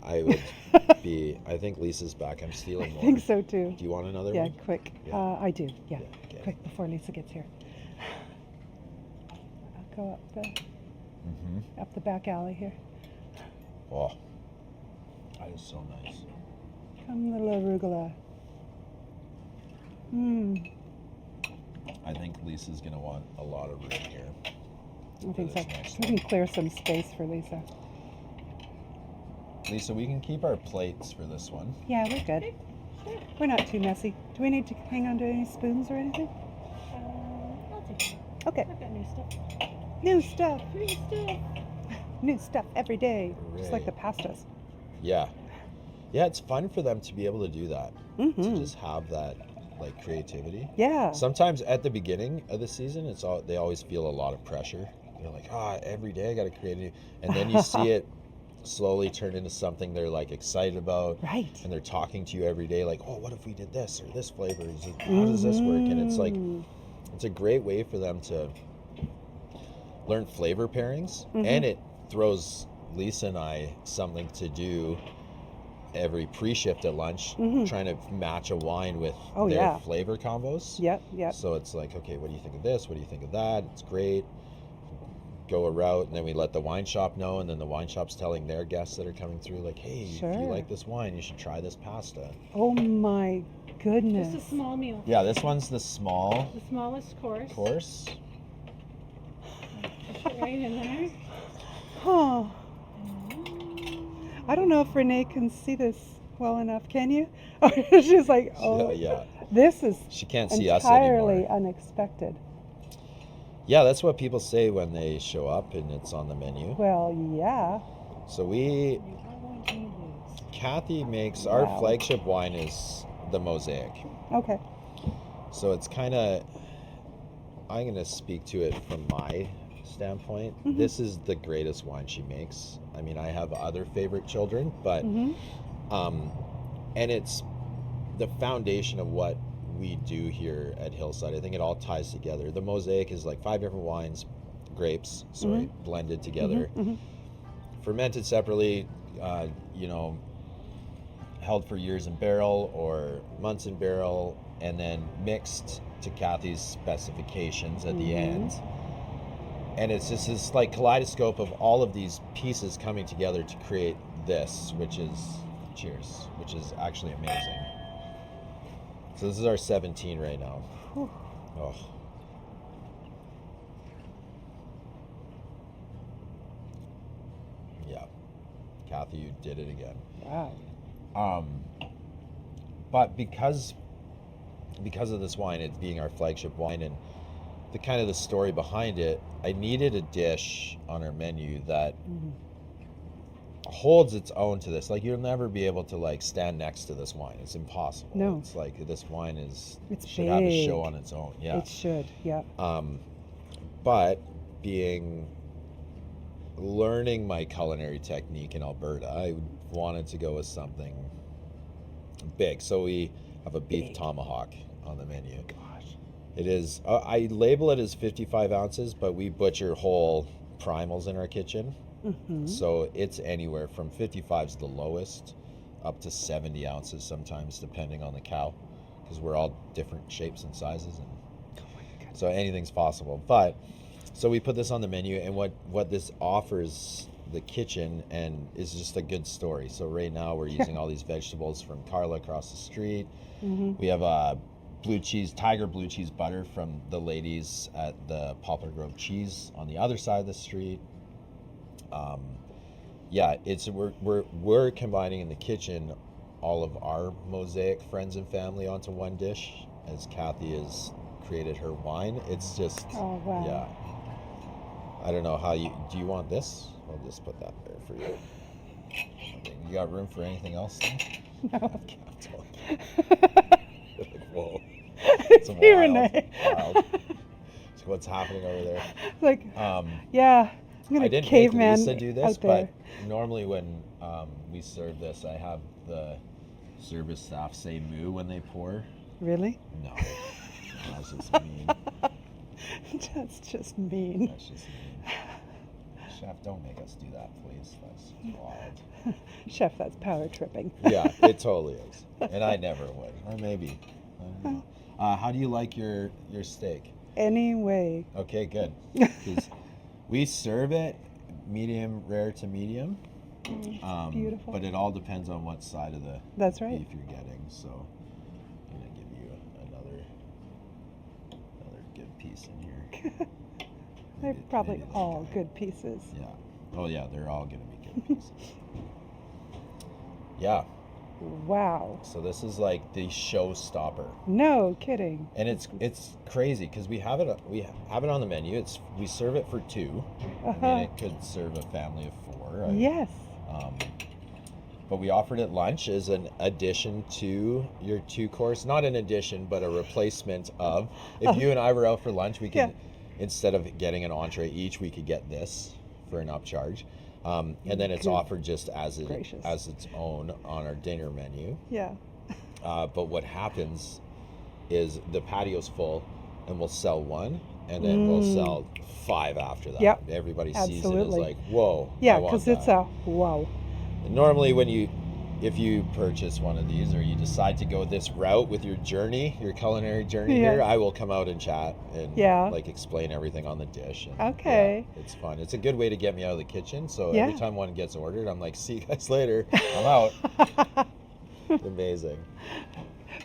be. I think Lisa's back. I'm stealing more. I think so too. Do you want another one? Yeah, quick. Yeah. I do. Yeah, okay. Quick before Lisa gets here. I'll go up there. up the back alley here. Oh, that is so nice. Come, little arugula. I think Lisa's going to want a lot of room here. I think so. We can clear some space for Lisa. Lisa, we can keep our plates for this one. Yeah, we're good. Sure. We're not too messy. Do we need to hang on to any spoons or anything? I'll take it. Okay. I've got new stuff. New stuff. New stuff. New stuff every day. Just like the Hooray. pastas. Yeah. Yeah, it's fun for them to be able to do that. To just have that like creativity. Yeah. Sometimes at the beginning of the season, they always feel a lot of pressure. They're like, every day I got to create a new, and then you see it slowly turn into something they're like excited about. Right. And they're talking to you every day, like, what if we did this or this flavor? How does this work? And it's like, it's a great way for them to learn flavor pairings, and it throws Lisa and I something to do every pre-shift at lunch, trying to match a wine with their flavor combos. Yep. So it's like, okay, what do you think of this? What do you think of that? It's great. Go a route, and then we let the wine shop know, and then the wine shop's telling their guests that are coming through, like, hey, if you like this wine, you should try this pasta. Oh my goodness. Just a small meal. Yeah, this one's the smallest course. course. Push it right in there. Huh. I don't know if Renee can see this well enough. Can you? She's like, Yeah. This is She can't see us anymore. entirely unexpected. Yeah, that's what people say when they show up and it's on the menu. Well, yeah. So You are going to need these. Kathy makes, our flagship wine is the Mosaic. Okay. So it's kind of, I'm going to speak to it from my standpoint. This is the greatest wine she makes. I mean, I have other favorite children, but, and it's the foundation of what we do here at Hillside. I think it all ties together. The Mosaic is like 5 different wines, grapes, blended together, fermented separately, held for years in barrel or months in barrel, and then mixed to Kathy's specifications at the end. And it's just this like kaleidoscope of all of these pieces coming together to create this, which is actually amazing. So this is our 17 right now. Oh. Yeah. Kathy, you did it again. Wow. But because of this wine, it being our flagship wine and the kind of the story behind it, I needed a dish on our menu that holds its own to this. Like, you'll never be able to like stand next to this wine. It's impossible. No. It's like this wine should big. have a show on its own. Yeah. It should. Yeah. But learning my culinary technique in Alberta, I wanted to go with something big. So we have a beef tomahawk on the menu. Gosh. It is, I label it as 55 ounces, but we butcher whole primals in our kitchen. So it's anywhere from 55 is the lowest up to 70 ounces sometimes, depending on the cow, because we're all different shapes and sizes, and so anything's possible. But so we put this on the menu, and what this offers the kitchen and is just a good story. So right now we're using all these vegetables from Carla across the street. We have a tiger blue cheese butter from the ladies at the Poplar Grove Cheese on the other side of the street. We're combining in the kitchen all of our Mosaic friends and family onto one dish as Kathy has created her wine. It's just, yeah. I don't know how do you want this? I'll just put that there for you. Okay, you got room for anything else? No. Whoa. It's me, Renee. Wild. So what's happening over there? Like, yeah. I'm gonna I didn't caveman make Lisa do this, out there. but normally when we serve this, I have the service staff say moo when they pour. Really? No, that's just mean. That's just mean. That's just mean. Chef, don't make us do that, please. That's wild. Chef, that's power tripping. Yeah, it totally is. And I never would. Or maybe. I don't know. How do you like your steak? Anyway. Okay, good. 'Cause we serve it, medium rare to medium. It's beautiful. But it all depends on what side of the That's right. beef you're getting. So I'm gonna give you another good piece in here. They're probably all good pieces. Yeah. Oh yeah, they're all gonna be good pieces. Yeah. Wow. So this is like the showstopper. No kidding. And it's crazy because we have it on the menu. We serve it for two. I mean, it could serve a family of four. Yes. But we offered it lunch as an addition to your 2-course. Not an addition, but a replacement of. If you and I were out for lunch, we could, instead of getting an entree each, we could get this for an upcharge. And then it's offered just as its own on our dinner menu. Yeah. But what happens is the patio's full, and we'll sell one, and then we'll sell 5 after that. Yep. Everybody sees it as like, whoa. Yeah, because it's a wow. And normally, if you purchase one of these or you decide to go this route with your culinary journey here, I will come out and chat and like explain everything on the dish. And, okay. It's fun. It's a good way to get me out of the kitchen. So every time one gets ordered, I'm like, see you guys later. I'm out. Amazing.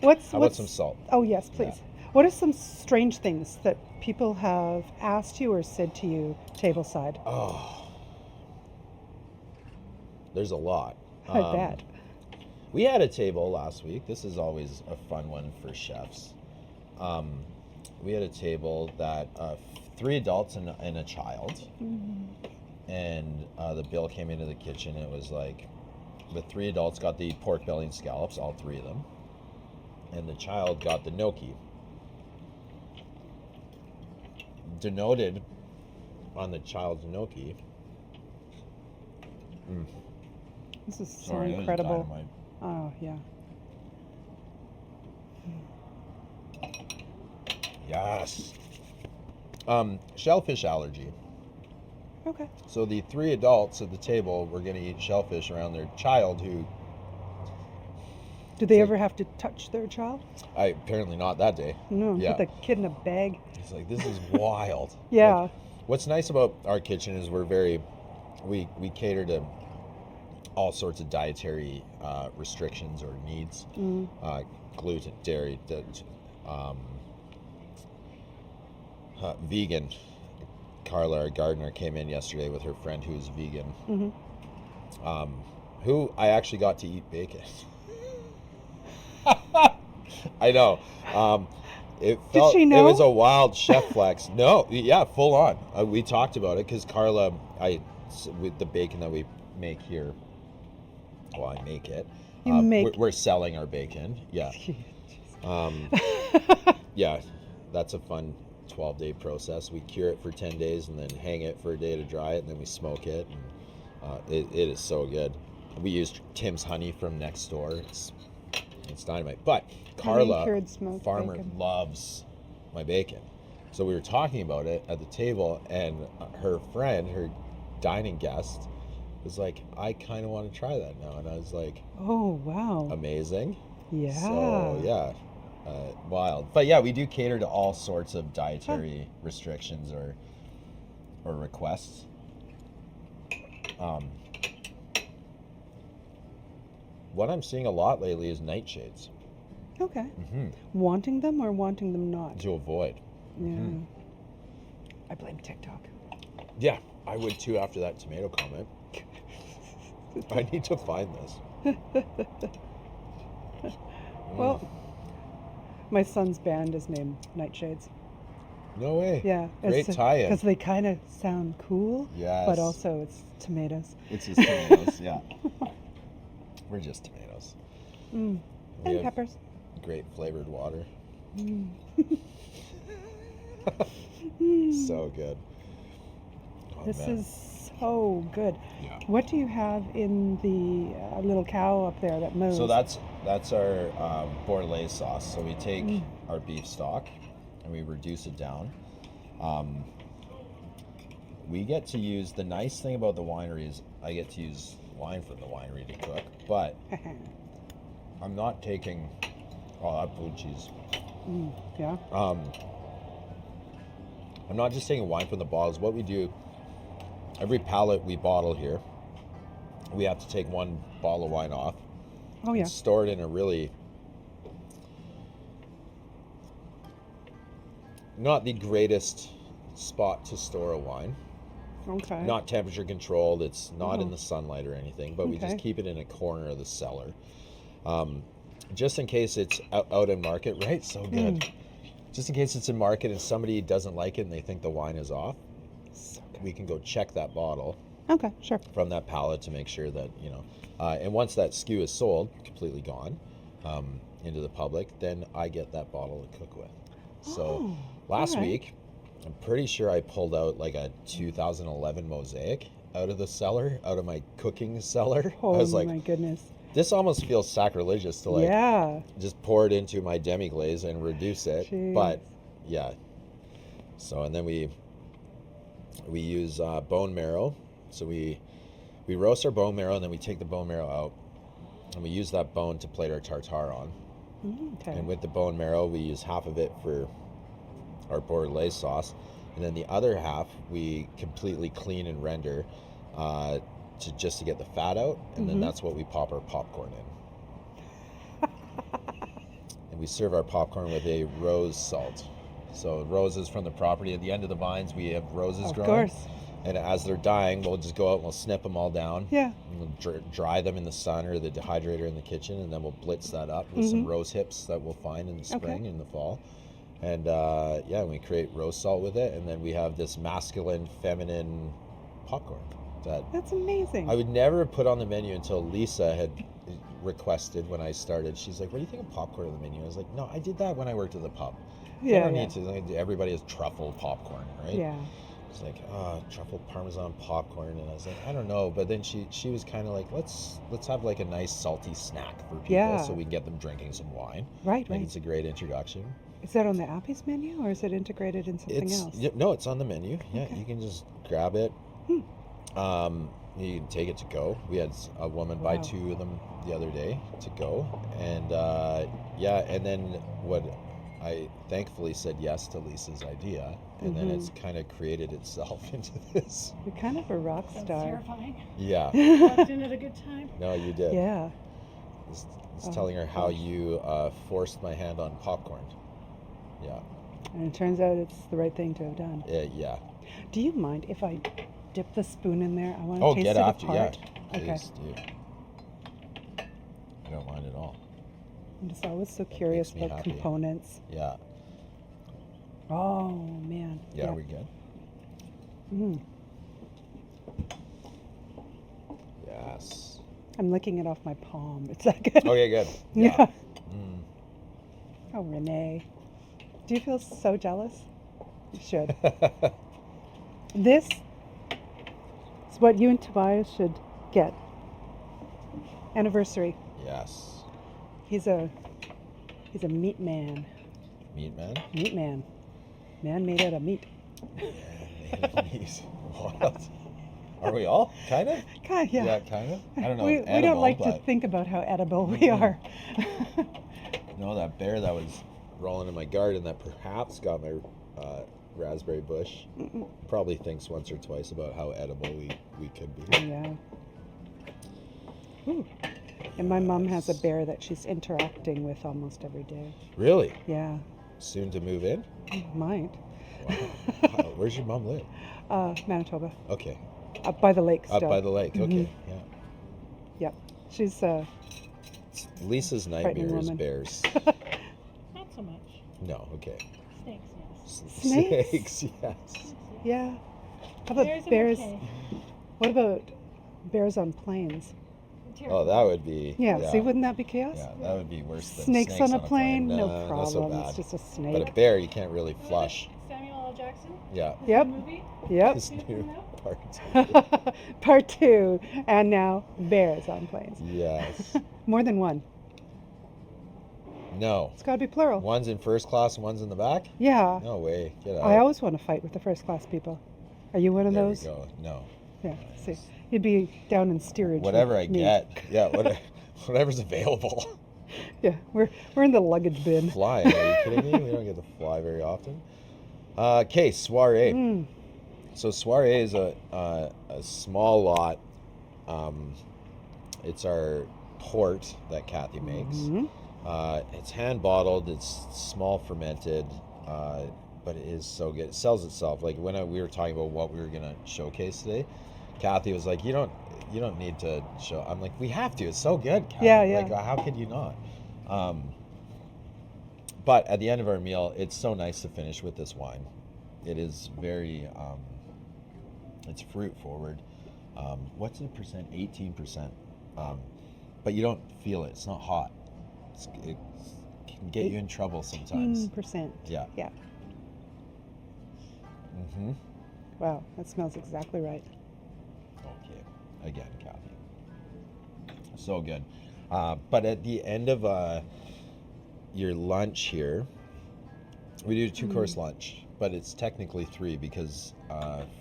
How about some salt? Oh yes, please. Yeah. What are some strange things that people have asked you or said to you tableside? Oh, there's a lot. I bet. We had a table last week. This is always a fun one for chefs. We had a table that 3 adults and a child. And the bill came into the kitchen. It was like the 3 adults got the pork belly and scallops, all 3 of them. And the child got the gnocchi. Denoted on the child's gnocchi. This is so incredible. Oh, yeah. Yes. Shellfish allergy. Okay. So the 3 adults at the table were going to eat shellfish around their child who... Did they ever have to touch their child? Apparently not that day. No, put the kid in a bag. He's like, this is wild. Yeah. Like, what's nice about our kitchen is we cater to all sorts of dietary restrictions or needs. Gluten, dairy, vegan. Carla, our gardener, came in yesterday with her friend who's vegan, who I actually got to eat bacon. I know. Did she know? It was a wild chef flex. No, yeah, full on. We talked about it because Carla, with the bacon that we make here, well, I make it. We're selling our bacon. Yeah. Yeah, that's a fun 12-day process. We cure it for 10 days and then hang it for a day to dry it, and then we smoke it. And it is so good. We used Tim's honey from next door. It's dynamite. But Carla, farmer, loves my bacon. So we were talking about it at the table, and her friend, her dining guest, was like, I kind of want to try that now. And I was like, oh, wow. Amazing. Yeah. So, yeah. Wild. But yeah, we do cater to all sorts of dietary restrictions or requests. What I'm seeing a lot lately is nightshades. Okay. Wanting them or wanting them not? To avoid. Yeah. I blame TikTok. Yeah, I would too after that tomato comment. I need to find this. Well, my son's band is named Nightshades. No way. Yeah. Great tie-in. Because they kind of sound cool. Yes. But also it's tomatoes. It's just tomatoes, yeah. We're just tomatoes. And peppers. Great flavored water. So good. Oh, this man. is so good. Yeah. What do you have in the little cow up there that moves? So that's our Bordelais sauce. So we take our beef stock and we reduce it down. We get to use, the nice thing about the winery is I get to use wine from the winery to cook, but I'm not taking that blue cheese. Yeah. I'm not just taking wine from the bottles. What we do every pallet we bottle here, we have to take one bottle of wine off. Oh, yeah. And store it in a really, not the greatest spot to store a wine. Okay. Not temperature controlled. It's not in the sunlight or anything, but we just keep it in a corner of the cellar. Just in case it's out in market, right? So good. Just in case it's in market and somebody doesn't like it and they think the wine is off, we can go check that bottle. Okay, sure. From that pallet to make sure that, and once that SKU is sold, completely gone into the public, then I get that bottle to cook with. So last week, I'm pretty sure I pulled out like a 2011 Mosaic out of the cellar, out of my cooking cellar. Oh, I was like, my goodness. This almost feels sacrilegious to just pour it into my demi-glaze and reduce it. Jeez. But yeah. So, and then we use bone marrow. So we roast our bone marrow and then we take the bone marrow out and we use that bone to plate our tartare on. Okay. And with the bone marrow, we use half of it for our bordelaise sauce, and then the other half we completely clean and render to get the fat out, and then that's what we pop our popcorn in. And we serve our popcorn with a rose salt. So roses from the property. At the end of the vines, we have roses growing. Of course. And as they're dying, we'll just go out and we'll snip them all down. Yeah. And we'll dry them in the sun or the dehydrator in the kitchen, and then we'll blitz that up with some rose hips that we'll find in the spring and the fall. And we create rose salt with it, and then we have this masculine, feminine popcorn. That's amazing. I would never put on the menu until Lisa had requested when I started. She's like, "What do you think of popcorn on the menu?" I was like, "No, I did that when I worked at the pub. Yeah, I don't need to. Everybody has truffle popcorn, right?" Yeah. It's like, truffle parmesan popcorn, and I was like, I don't know. But then she was kind of like, let's have like a nice salty snack for people, so we can get them drinking some wine. Right. It's a great introduction. Is that on the Appy's menu, or is it integrated in something else? No, it's on the menu. Yeah, you can just grab it. You can take it to go. We had a woman buy 2 of them the other day to go, and and then what I thankfully said yes to Lisa's idea, and then it's kind of created itself into this. You're kind of a rock That's star. terrifying. Yeah. Walked in at a good time. No, you did. Yeah. I was telling her how you forced my hand on popcorn. Yeah. And it turns out it's the right thing to have done. Yeah. Do you mind if I dip the spoon in there? I want to Oh, taste get it after, apart. yeah. Okay. Please do. I don't mind at all. I'm just always so curious makes me about happy. components. Yeah. Oh, man. Yeah, are we good? Yes. I'm licking it off my palm. It's that good. Okay, good. Yeah. Oh, Renee. Do you feel so jealous? You should. This is what you and Tobias should get. Anniversary. Yes. He's a meat man. Meat man? Meat man. Man made out of meat. Meat. What? Are we all? Kind of? Yeah. Yeah, kind of? I don't know. We if edible, don't like to but think about how edible we are. No, that bear that was rolling in my garden that perhaps got my raspberry bush probably thinks once or twice about how edible we could be. Yeah. Ooh. And my mom has a bear that she's interacting with almost every day. Really? Yeah. Soon to move in? Might. Wow. Where's your mom live? Manitoba. Okay. Up by the lake still. Up by the lake. Okay. Yeah. Yep. She's Lisa's nightmare is woman. bears. Not so much. No. Okay. Snakes, yes. Snakes? Yes. yeah. How about Bears are bears? okay. What about bears on planes? Oh, that would be. Yeah. See, wouldn't that be chaos? Yeah, that would be worse than Snakes on a plane? No Not problem. so bad. It's just a snake. But a bear, you can't really flush. Samuel L. Jackson? Yeah. Yep. Movie? Yep. This new part. Part 2. And now bears on planes. Yes. More than one. No. It's got to be plural. One's in first class and one's in the back? Yeah. No way. Get out. I always want to fight with the first class people. Are you one of there those? we go. No. Yeah. See, you'd be down in steerage. Whatever with I me. get. Yeah. Whatever's available. Yeah. We're in the luggage bin. Flying. Are you kidding me? We don't get to fly very often. Okay, soiree. So Soiree is a small lot. It's our port that Kathy makes. It's hand bottled. It's small fermented, but it is so good. It sells itself. Like when we were talking about what we were gonna showcase today, Kathy was like, "You don't need to show." I'm like, "We have to. It's so good, Kathy. Yeah, yeah. Like, how could you not?" But at the end of our meal, it's so nice to finish with this wine. It is very, it's fruit forward. What's the percent? 18%. But you don't feel it. It's not hot. It can get you in trouble sometimes. 18%. Yeah. Yeah. Wow, that smells exactly right. Okay. Again, Kathy. So good. But at the end of your lunch here, we do a 2-course lunch, but it's technically 3 because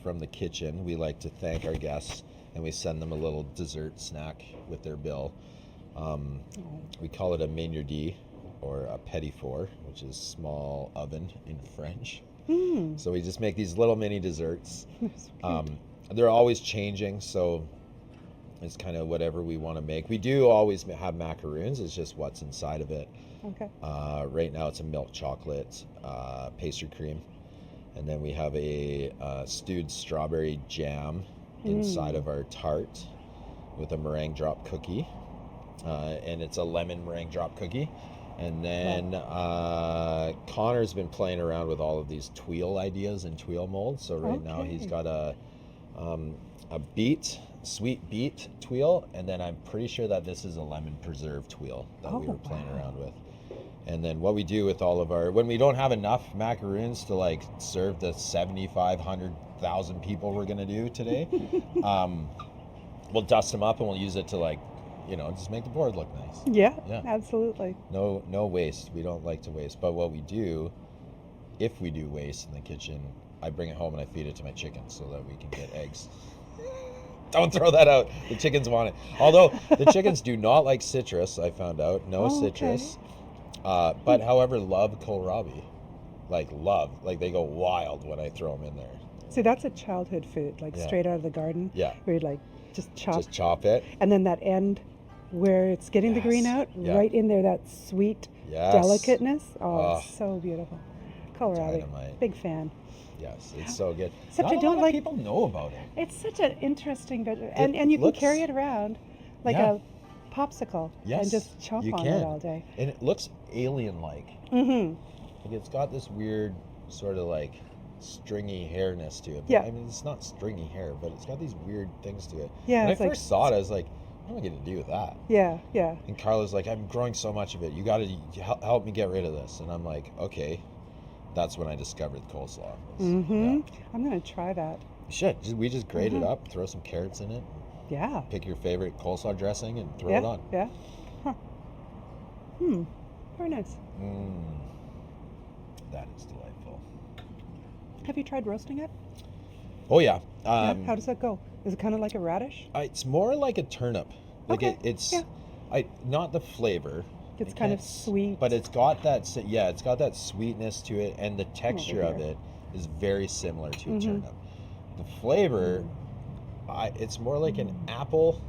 from the kitchen, we like to thank our guests and we send them a little dessert snack with their bill. We call it a maigre or a petit four, which is small oven in French. So we just make these little mini desserts. They're always changing, so it's kind of whatever we want to make. We do always have macaroons. It's just what's inside of it. Okay. Right now it's a milk chocolate pastry cream. And then we have a stewed strawberry jam inside of our tart with a meringue drop cookie. And it's a lemon meringue drop cookie. And then Connor's been playing around with all of these tuile ideas and tuile molds. So right now he's got a sweet beet tuile, and then I'm pretty sure that this is a lemon preserve tuile that we were playing around with. And then what we do with all of when we don't have enough macaroons to like serve the 7,500,000 people we're gonna do today, we'll dust them up and we'll use it to like, just make the board look nice. Yeah, absolutely. No waste. We don't like to waste. But what we do, if we do waste in the kitchen, I bring it home and I feed it to my chickens so that we can get eggs. Don't throw that out. The chickens want it. Although the chickens do not like citrus, I found out. No citrus. But however, love kohlrabi. Like they go wild when I throw them in there. See, that's a childhood food, like straight out of the garden. Yeah. Where you like just chop it. And then that end where it's getting the green out, right in there, that sweet delicateness. Oh, it's so beautiful. Kohlrabi, Dynamite. big fan. Yes, it's so good. Except Not I a don't lot like of people know about it. It's such an interesting vegetable, and you can carry it around like a popsicle and just chomp on it all day. And it looks alien-like. Like it's got this weird sort of like stringy hairness to it. But, I mean, it's not stringy hair, but it's got these weird things to it. Yeah. When I first saw it, I was like, what am I going to do with that? Yeah. And Carla's like, I'm growing so much of it. You got to help me get rid of this. And I'm like, okay. That's when I discovered coleslaw. I'm going to try that. You should. We just grate it up, throw some carrots in it. Yeah. Pick your favorite coleslaw dressing and throw it on. Yeah. Huh. Very nice. That is delightful. Have you tried roasting it? Oh, yeah. How does that go? Is it kind of like a radish? It's more like a turnip. Like it's not the flavor. It's kind of sweet. But it's got that, it's got that sweetness to it, and the texture of it is very similar to a turnip. The flavor, it's more like an apple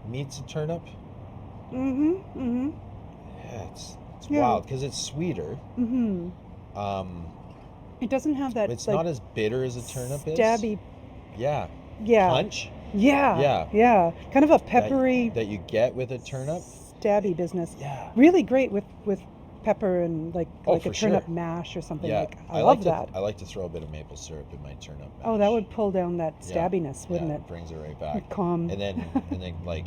meets a turnip. Yeah, it's wild because it's sweeter. It doesn't have that. It's not as bitter as a turnip is. Stabby. Yeah. Punch. Yeah. Kind of a peppery that you get with a turnip. Stabby business. Yeah. Really great with pepper and like a turnip mash or something. Yeah. Like I love that. I like to throw a bit of maple syrup in my turnip mash. Oh, that would pull down that stabbiness, wouldn't it? It brings it right back. Calm. And then like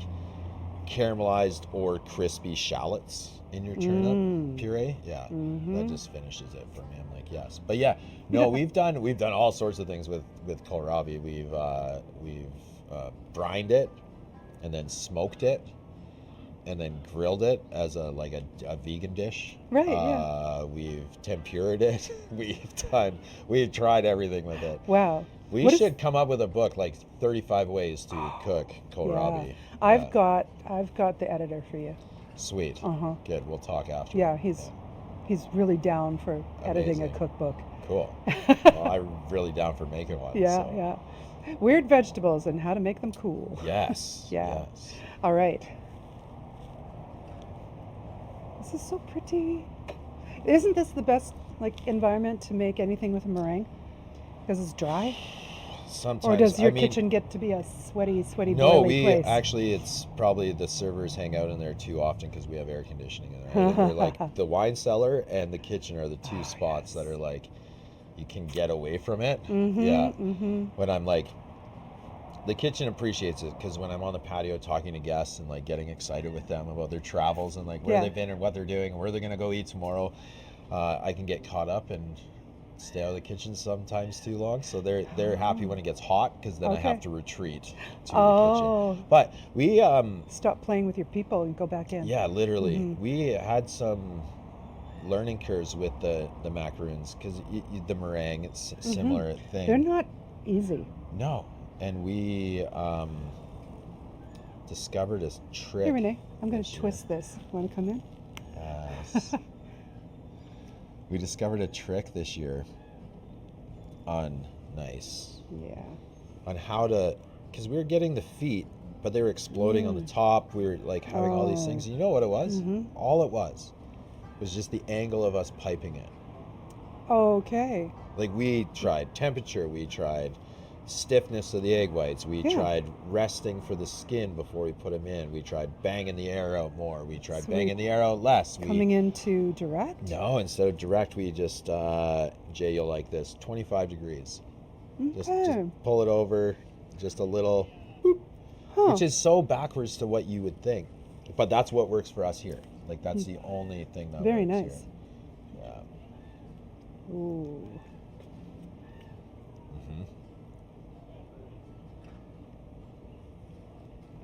caramelized or crispy shallots in your turnip puree. Yeah. That just finishes it for me. I'm like, yes. But we've done all sorts of things with kohlrabi. We've brined it and then smoked it and then grilled it as a vegan dish. Right. We've temperatured it. We've tried everything with it. Wow. We should come up with a book, like 35 ways to cook kohlrabi. Yeah. I've got the editor for you. Sweet. Good. We'll talk after. Yeah, he's he's really down for editing a Amazing. cookbook. Cool. Well, I'm really down for making one. Yeah, so. yeah. Weird vegetables and how to make them cool. Yes. Yeah. Yes. All right. This is so pretty. Isn't this the best environment to make anything with a meringue? Because it's dry? Sometimes. Or does your kitchen get to be a sweaty, No, boily place? actually, it's probably the servers hang out in there too often because we have air conditioning in there. Right? We're like the wine cellar and the kitchen are the two spots that are like you can get away from it. Yeah. When I'm like, the kitchen appreciates it because when I'm on the patio talking to guests and like getting excited with them about their travels and like where they've been and what they're doing and where they're gonna go eat tomorrow, I can get caught up and stay out of the kitchen sometimes too long. So they're happy when it gets hot because then I have to retreat to the kitchen. But we stop playing with your people and go back in. Yeah, literally. We had some learning curves with the macaroons because the meringue, it's similar thing. They're not easy. No. And we discovered a trick. Hey, Renee, I'm going to twist this. Want to come in? Yes. We discovered a trick this year on how to, because we were getting the feet, but they were exploding on the top. We were like having all these things. And you know what it was? All it was just the angle of us piping it. Okay. Like we tried temperature, we tried stiffness of the egg whites, we tried resting for the skin before we put them in, we tried banging the air out more, we tried banging the air out less. Coming into direct? No, instead of direct, we just, Jay, you'll like this, 25 degrees. Just pull it over, just a little boop, which is so backwards to what you would think. But that's what works for us here. Like that's the only thing that Very works nice. Here. Yeah. Ooh.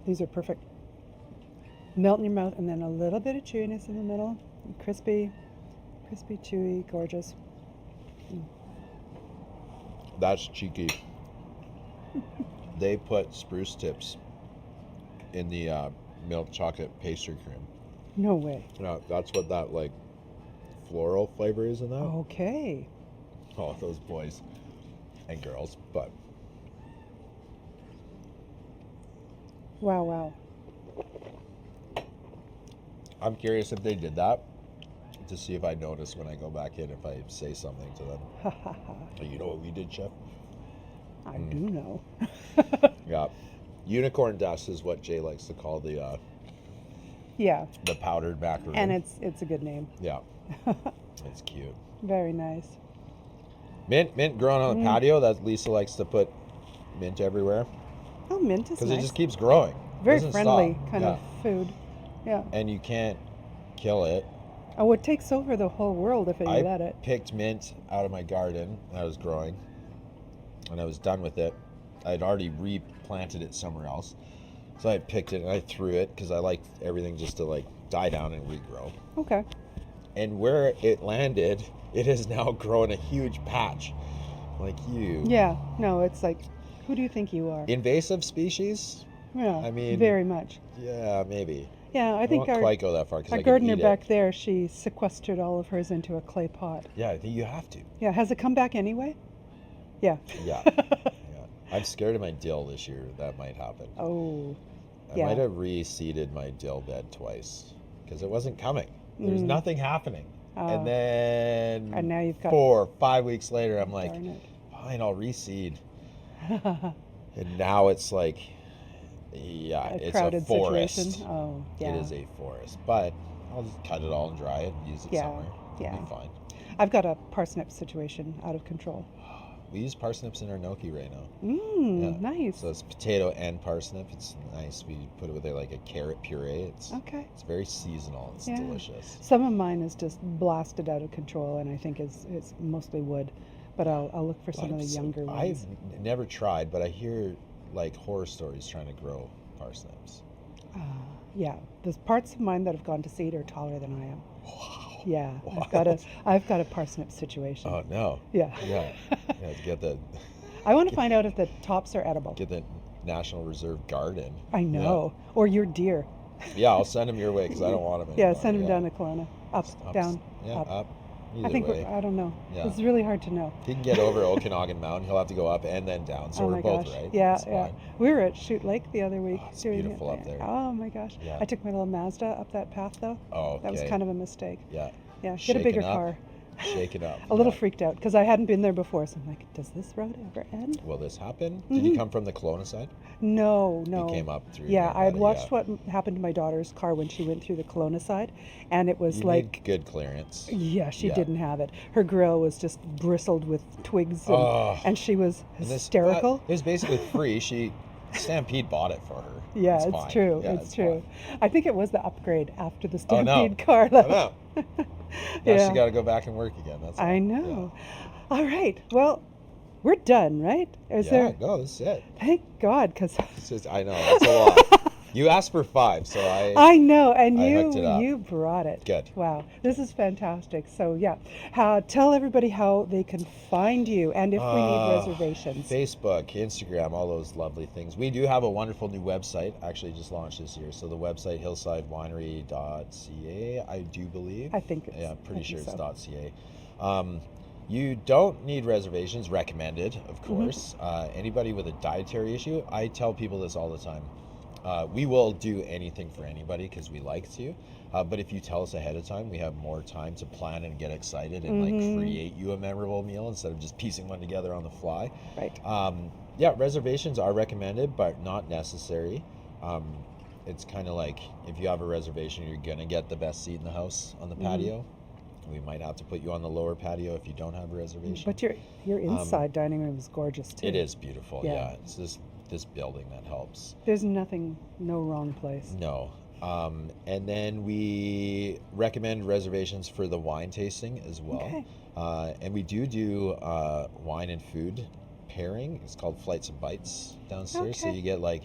These are perfect. Melt in your mouth, and then a little bit of chewiness in the middle. Crispy, chewy, gorgeous. That's cheeky. They put spruce tips in the milk chocolate pastry cream. No way. No, that's what that like floral flavor is in that. Okay. Oh, those boys and girls, but. Wow. I'm curious if they did that to see if I notice when I go back in if I say something to them. You know what we did, Chef? I do know. Yeah. Unicorn dust is what Jay likes to call the powdered macaroon. And it's a good name. Yeah. It's cute. Very nice. Mint growing on the patio. That Lisa likes to put mint everywhere. Oh, mint is nice. Because it just keeps growing. Very Doesn't friendly stop. kind of food. Yeah. And you can't kill it. Oh, it takes over the whole world if you let it. I picked mint out of my garden that I was growing, and I was done with it. I'd already replanted it somewhere else. So I picked it and I threw it because I like everything just to like die down and regrow. Okay. And where it landed, it has now grown a huge patch. Like you. Yeah. No, it's like, who do you think you are? Invasive species? Yeah. I mean, very much. Yeah, maybe. Yeah, I think won't quite go that far. Our gardener back there, she sequestered all of hers into a clay pot. Yeah, I think you have to. Yeah, has it come back anyway? Yeah. Yeah. I'm scared of my dill this year. That might happen. Oh, I might have reseeded my dill bed twice because it wasn't coming. There was nothing happening. And then and now you've got 4 or 5 weeks later, I'm like, darn it. fine, I'll reseed. And now it's like, it's a forest. Situation. Oh, yeah. It is a forest. But I'll just cut it all and dry it and use it somewhere. It'll be fine. I've got a parsnip situation out of control. We use parsnips in our gnocchi right now. Nice. So it's potato and parsnip. It's nice. We put it with like a carrot puree. It's very seasonal. It's delicious. Some of mine is just blasted out of control, and I think it's mostly wood. But I'll look for some of the younger ones. I've never tried, but I hear like horror stories trying to grow parsnips. Yeah, there's parts of mine that have gone to seed are taller than I am. Wow. Yeah, I've got a parsnip situation. Oh no. Yeah. Yeah. Get the. I want to find out if the tops are edible. Get the National Reserve garden. I know, or your deer. Yeah, I'll send them your way because I don't want them anymore. Yeah, send them down to Kelowna. Up, Ups. down, Yeah, up. up. I think Either way. I don't know. Yeah. It's really hard to know. If he can get over Okanagan Mountain, he'll have to go up and then down. So Oh we're my both gosh. right. Yeah, It's yeah. fine. We were at Shoot Lake the other week. Oh, it's doing beautiful up there. Oh my gosh. Yeah. I took my little Mazda up that path though. Oh, okay. That was kind of a mistake. Yeah. Yeah, get a Shaken bigger up. car. Shaken up. A little yeah. freaked out because I hadn't been there before. So I'm like, does this road ever end? Will this happen? Did you come from the Kelowna side? No, no. You came up through. Yeah, I had Naramata, watched yeah. what happened to my daughter's car when she went through the Kelowna side, and it was You like, made good clearance. yeah, she Yeah. didn't have it. Her grill was just bristled with twigs, Oh. and she was And this- hysterical. it was basically free. Stampede bought it for her. Yeah, it's fine. true. Yeah, it's true. fine. I think it was the upgrade after the Oh, no. Stampede car. I know. Now Yeah. she got to go back and work again. That's all. I know. All right. Well, we're done, right? Is Yeah, there? no, that's it. Thank God, because It's just, I know, that's a lot. You asked for 5, so I know, and I hooked it up. you brought it. Good. Wow, this is fantastic. So yeah, tell everybody how they can find you, and if we need reservations. Facebook, Instagram, all those lovely things. We do have a wonderful new website, actually just launched this year. So the website, hillsidewinery.ca, I do believe. I think it's. Yeah, I'm pretty sure so. it's .ca. You don't need reservations, recommended, of course. Anybody with a dietary issue, I tell people this all the time. We will do anything for anybody because we like to. But if you tell us ahead of time, we have more time to plan and get excited and like create you a memorable meal instead of just piecing one together on the fly. Right. Yeah, reservations are recommended, but not necessary. It's kind of like if you have a reservation, you're gonna get the best seat in the house on the patio. We might have to put you on the lower patio if you don't have a reservation. But your inside dining room is gorgeous too. It is beautiful. Yeah. Yeah, it's this building that helps. There's no wrong place. No. And then we recommend reservations for the wine tasting as well. Okay. And we do wine and food pairing. It's called Flights and Bites downstairs. So Okay. you get like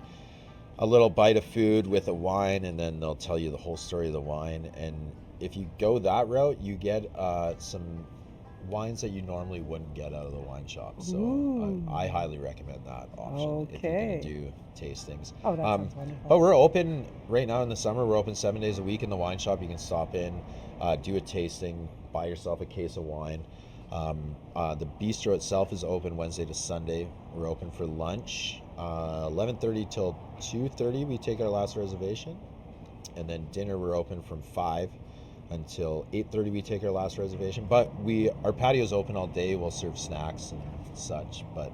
a little bite of food with a wine, and then they'll tell you the whole story of the wine. And if you go that route, you get some wines that you normally wouldn't get out of the wine shop. So Ooh. I highly recommend that option if you're Okay. going to do tastings. Oh, that sounds wonderful. But we're open right now in the summer. We're open 7 days a week in the wine shop. You can stop in, do a tasting, buy yourself a case of wine. The bistro itself is open Wednesday to Sunday. We're open for lunch, 11:30 till 2:30. We take our last reservation, and then dinner we're open from 5 until 8:30. We take our last reservation. But our patio's open all day. We'll serve snacks and such. But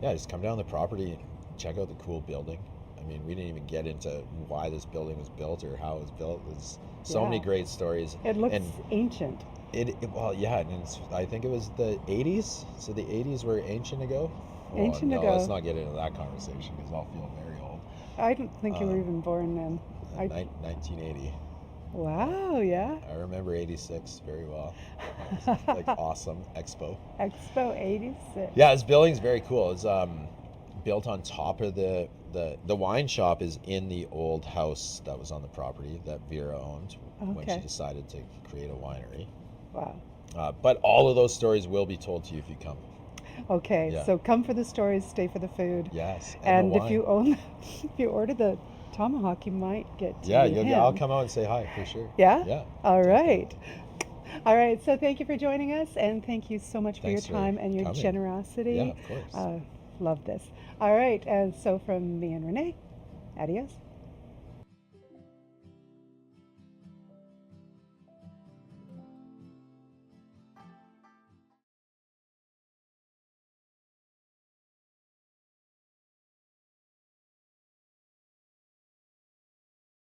yeah, just come down the property and check out the cool building. I mean, we didn't even get into why this building was built or how it was built. There's so many great stories. It looks and ancient. well, yeah, and I think it was the 80s. So the 80s were ancient ago. Ancient no, ago. Let's not get into that conversation because I'll feel very old. I don't think you were even born then. 1980. Wow, yeah. I remember 86 very well. It was like awesome expo. Expo 86. Yeah, this building's very cool. It's built on top of the wine shop is in the old house that was on the property that Vera owned when she Okay. decided to create a winery. Wow. But all of those stories will be told to you if you come. Okay, Yeah. so come for the stories, stay for the food. Yes. And the if wine. if you order the tomahawk, you might get to Yeah, meet I'll him. come out and say hi for sure. Yeah? Yeah. All right. All right, so thank you for joining us, and thank you so much for Thanks your for time and your coming. generosity. Yeah, of course. Love this. All right, and so from me and Renee, adios.